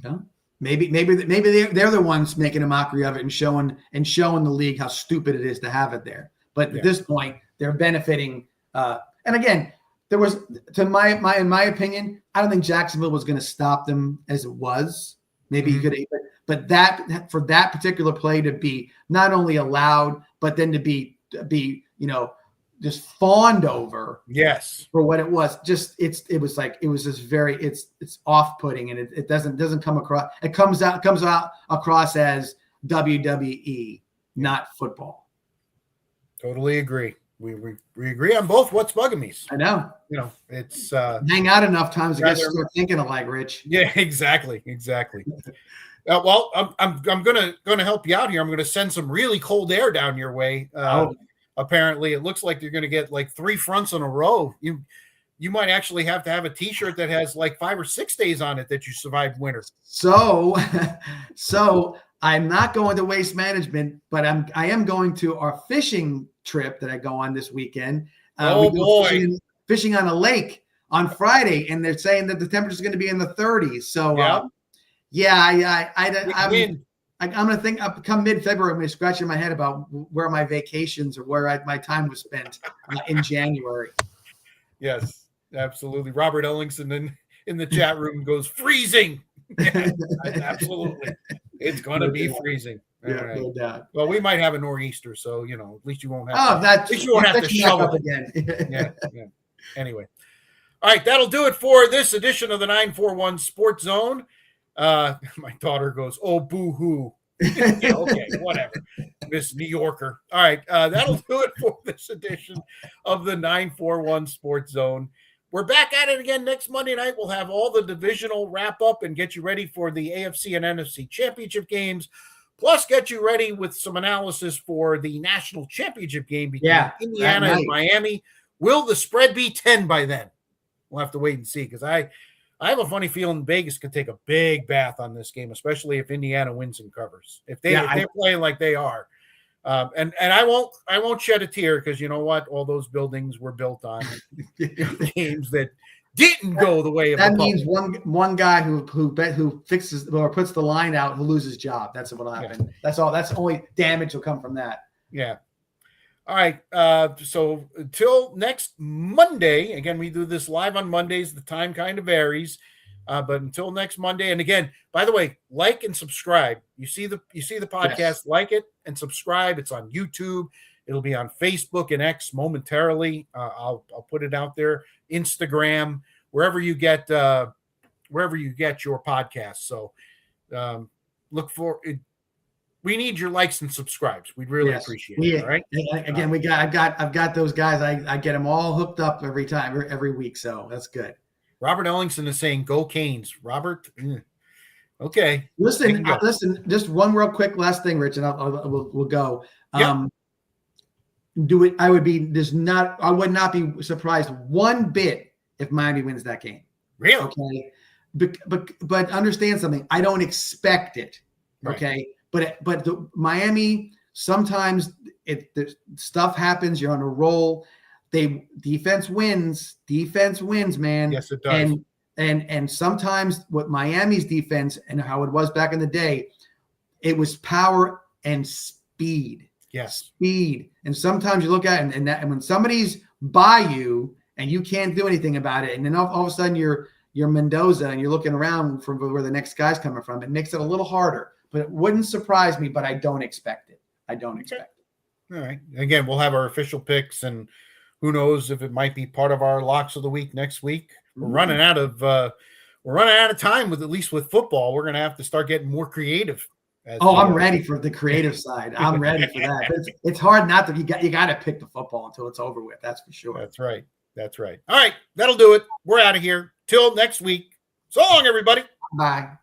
No? Maybe they're the ones making a mockery of it and showing the league how stupid it is to have it there. But at this point, they're benefiting. And again, there was, in my opinion, I don't think Jacksonville was going to stop them as it was. Maybe you could, but that for that particular play to be not only allowed, but then to be just fawned over. Yes. For what it was. It was just very, it's off-putting, and it doesn't come across. It comes out across as WWE, not football. Totally agree. we agree on both what's bugging me. I know. It's hang out enough times to start thinking alike, Rich. Yeah, exactly. Well, I'm gonna help you out here. I'm gonna send some really cold air down your way. Apparently, it looks like you're gonna get like 3 fronts in a row. You might actually have to have a T-shirt that has like 5 or 6 days on it that you survived winter. So I'm not going to Waste Management, but I am going to our fishing trip that I go on this weekend. We go fishing on a lake on Friday, and they're saying that the temperature is going to be in the 30s. So I'm going to think up come mid-February. I'm going to be scratching my head about where my vacations or where my time was spent in January. Yes, absolutely. Robert Ellingson in the chat room goes freezing. Yeah, absolutely. It's going to be freezing. All right. No doubt. Well, we might have a nor'easter, so at least you won't have. At least you won't have to shovel again. Yeah. Anyway, all right, that'll do it for this edition of the 941 Sports Zone. My daughter goes, "Oh, boo-hoo." Yeah, okay, whatever, Miss New Yorker. All right, that'll do it for this edition of the 941 Sports Zone. We're back at it again next Monday night. We'll have all the divisional wrap up and get you ready for the AFC and NFC championship games, plus get you ready with some analysis for the national championship game between Indiana and Miami. Will the spread be 10 by then? We'll have to wait and see, because I have a funny feeling Vegas could take a big bath on this game, especially if Indiana wins and covers. If they're playing like they are. And I won't shed a tear, because you know what? All those buildings were built on games that didn't go the way of that means one guy who fixes or puts the line out who loses job. That's what will happen. Yeah. That's all. That's the only damage will come from that. Yeah. All right. So until next Monday, again, we do this live on Mondays. The time kind of varies. But until next Monday, and again, by the way, like and subscribe. You see the podcast, like it and subscribe. It's on YouTube. It'll be on Facebook and X momentarily. I'll put it out there. Instagram, wherever you get your podcast. So look for it. We need your likes and subscribes. We'd really appreciate it. All right. Again, I've got those guys. I get them all hooked up every week. So that's good. Robert Ellingson is saying, "Go Canes." Robert. Okay. Listen. Just one real quick last thing, Rich, and we'll go. Do it. I would not be surprised one bit if Miami wins that game. Really? Okay. But understand something. I don't expect it. Okay. Right. But the Miami, sometimes the stuff happens. You're on a roll. Defense wins, man. Yes, it does. And sometimes what Miami's defense and how it was back in the day, it was power and speed. Yes. Speed. And sometimes you look at it and when somebody's by you and you can't do anything about it, and then all of a sudden you're Mendoza and you're looking around from where the next guy's coming from, it makes it a little harder. But it wouldn't surprise me, but I don't expect it. All right. Again, we'll have our official picks, and who knows if it might be part of our locks of the week next week. We're running out of time with football. We're going to have to start getting more creative. I'm ready for the creative side. I'm ready for that. It's hard not to. You got to pick the football until it's over with. That's for sure. That's right. All right, that'll do it. We're out of here till next week. So long, everybody. Bye.